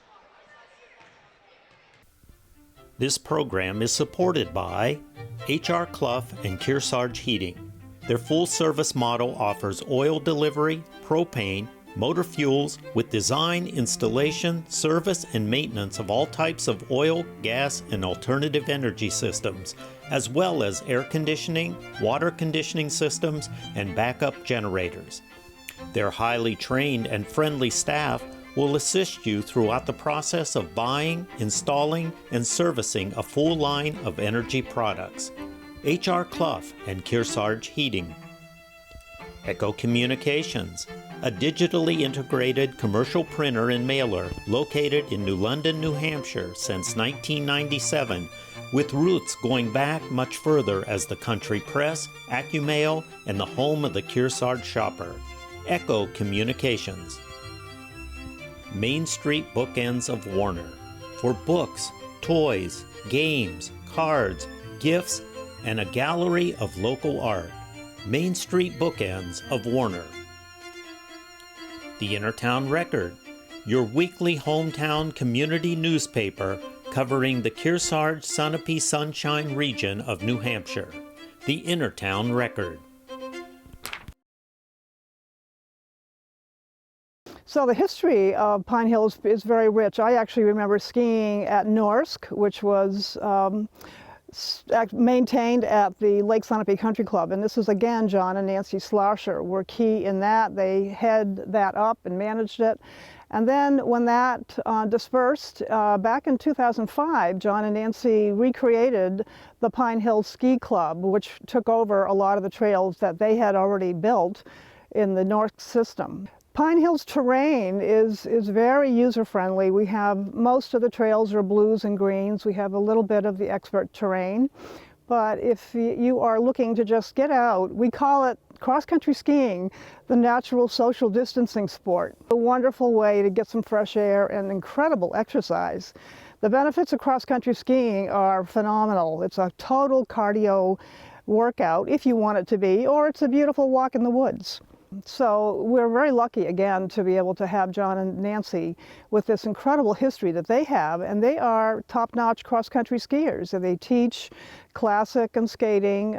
This program is supported by HR Clough and Kearsarge Heating. Their full-service model offers oil delivery, propane, motor fuels with design, installation, service, and maintenance of all types of oil, gas, and alternative energy systems, as well as air conditioning, water conditioning systems, and backup generators. Their highly trained and friendly staff will assist you throughout the process of buying, installing, and servicing a full line of energy products. HR Clough and Kearsarge Heating. Echo Communications, a digitally integrated commercial printer and mailer located in New London, New Hampshire since 1997, with roots going back much further as the country press, AccuMail, and the home of the Kearsarge shopper. Echo Communications. Main Street Bookends of Warner, for books, toys, games, cards, gifts, and a gallery of local art. Main Street Bookends of Warner. The Innertown Record, your weekly hometown community newspaper covering the Kearsarge Sunapee Sunshine region of New Hampshire. The Innertown Record. So the history of Pine Hills is very rich. I actually remember skiing at Norsk, which was maintained at the Lake Sunapee Country Club. And this is, again, John and Nancy Slasher were key in that. They head that up and managed it. And then when that dispersed, back in 2005, John and Nancy recreated the Pine Hills Ski Club, which took over a lot of the trails that they had already built in the Norsk system. Pine Hills terrain is very user-friendly. We have most of the trails are blues and greens. We have a little bit of the expert terrain. But if you are looking to just get out, we call it cross-country skiing, the natural social distancing sport. A wonderful way to get some fresh air and incredible exercise. The benefits of cross-country skiing are phenomenal. It's a total cardio workout, if you want it to be, or it's a beautiful walk in the woods. So we're very lucky, again, to be able to have John and Nancy with this incredible history that they have, and they are top-notch cross-country skiers, and they teach classic and skating.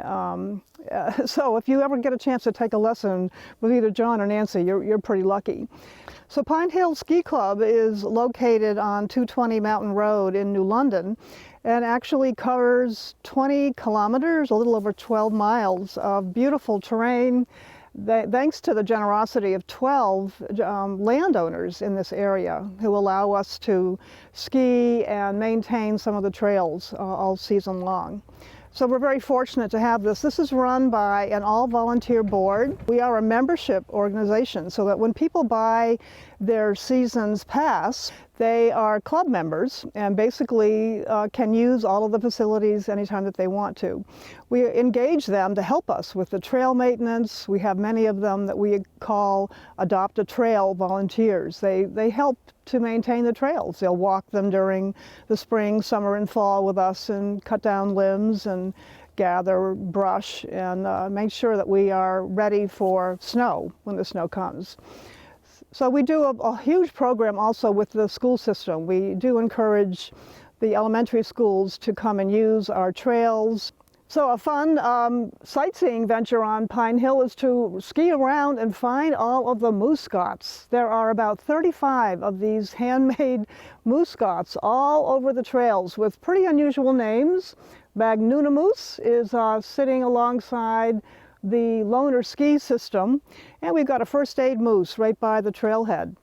So if you ever get a chance to take a lesson with either John or Nancy, you're pretty lucky. So Pine Hills Ski Club is located on 220 Mountain Road in New London, and actually covers 20 kilometers, a little over 12 miles of beautiful terrain, thanks to the generosity of 12 landowners in this area who allow us to ski and maintain some of the trails all season long. So we're very fortunate to have this. This is run by an all-volunteer board. We are a membership organization, so that when people buy their season's pass, they are club members and basically can use all of the facilities anytime that they want to. We engage them to help us with the trail maintenance. We have many of them that we call Adopt a Trail volunteers. They help to maintain the trails. They'll walk them during the spring, summer, and fall with us and cut down limbs and gather brush and make sure that we are ready for snow when the snow comes. So we do a huge program also with the school system. We do encourage the elementary schools to come and use our trails. So a fun sightseeing venture on Pine Hill is to ski around and find all of the moose-scots. There are about 35 of these handmade moose-scots all over the trails with pretty unusual names. Magnuna Moose is sitting alongside the loaner ski system, and we've got a first aid moose right by the trailhead.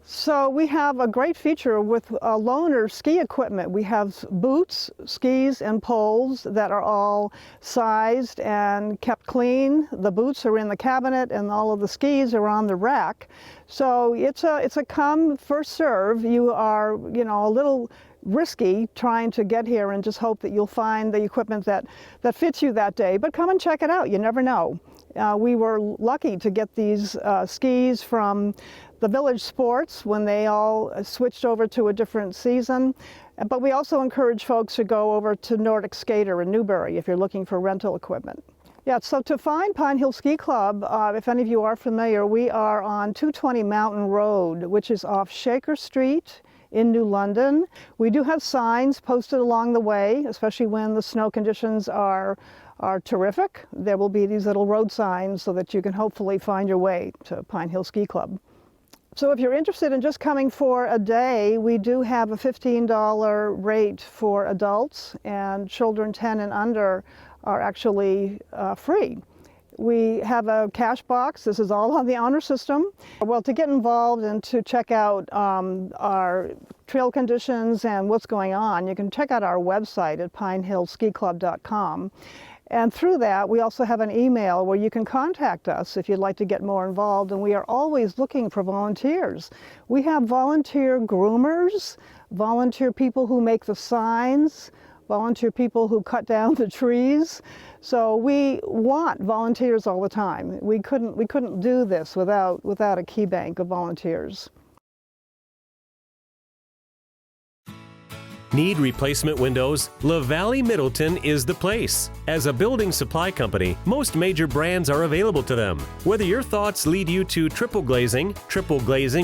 So we have a great feature with loaner ski equipment. We have boots, skis, and poles that are all sized and kept clean. The boots are in the cabinet and all of the skis are on the rack. So it's a come first serve. You are, a little risky trying to get here and just hope that you'll find the equipment that fits you that day, but come and check it out. You never know. We were lucky to get these skis from the Village Sports when they all switched over to a different season, but we also encourage folks to go over to Nordic Skater in Newbury if you're looking for rental equipment. Yeah, so to find Pine Hill Ski Club, if any of you are familiar, we are on 220 Mountain Road, which is off Shaker Street in New London. We do have signs posted along the way, especially when the snow conditions are terrific. There will be these little road signs so that you can hopefully find your way to Pine Hill Ski Club. So if you're interested in just coming for a day, we do have a $15 rate for adults, and children 10 and under are actually free. We have a cash box. This is all on the honor system. Well, to get involved and to check out our trail conditions and what's going on, you can check out our website at pinehillskiclub.com. And through that, we also have an email where you can contact us if you'd like to get more involved, and we are always looking for volunteers. We have volunteer groomers, volunteer people who make the signs, volunteer people who cut down the trees. So we want volunteers all the time. We couldn't do this without a key bank of volunteers. Need replacement windows? LaValle Middleton is the place. As a building supply company, most major brands are available to them. Whether your thoughts lead you to triple glazing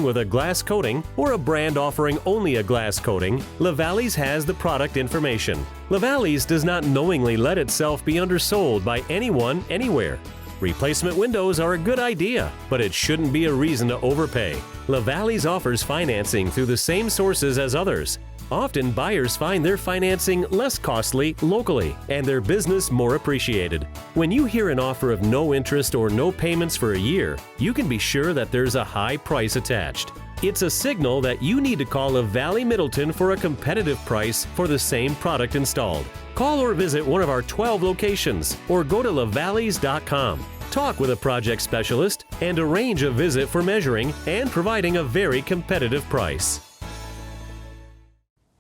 with a glass coating, or a brand offering only a glass coating, LaValle's has the product information. LaValle's does not knowingly let itself be undersold by anyone, anywhere. Replacement windows are a good idea, but it shouldn't be a reason to overpay. LaValle's offers financing through the same sources as others. Often, buyers find their financing less costly locally and their business more appreciated. When you hear an offer of no interest or no payments for a year, you can be sure that there's a high price attached. It's a signal that you need to call LaValle Middleton for a competitive price for the same product installed. Call or visit one of our 12 locations or go to lavalles.com. Talk with a project specialist and arrange a visit for measuring and providing a very competitive price.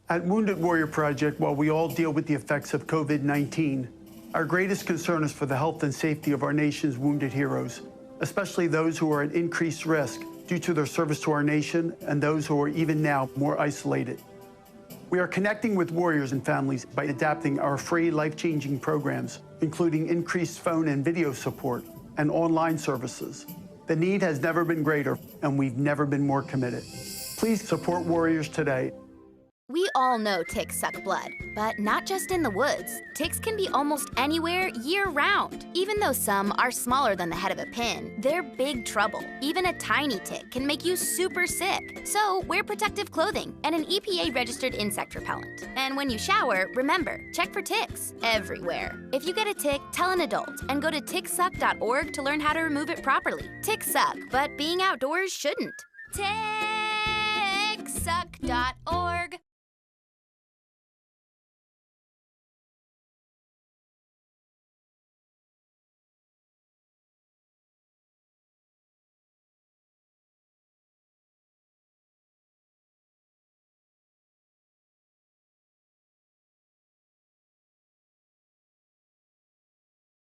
At Wounded Warrior Project, while we all deal with the effects of COVID-19, our greatest concern is for the health and safety of our nation's wounded heroes, especially those who are at increased risk due to their service to our nation and those who are even now more isolated. We are connecting with warriors and families by adapting our free life-changing programs, including increased phone and video support and online services. The need has never been greater, and we've never been more committed. Please support warriors today. We all know ticks suck blood, but not just in the woods. Ticks can be almost anywhere year-round. Even though some are smaller than the head of a pin, they're big trouble. Even a tiny tick can make you super sick. So wear protective clothing and an EPA-registered insect repellent. And when you shower, remember, check for ticks everywhere. If you get a tick, tell an adult and go to ticksuck.org to learn how to remove it properly. Ticks suck, but being outdoors shouldn't. Ticksuck.org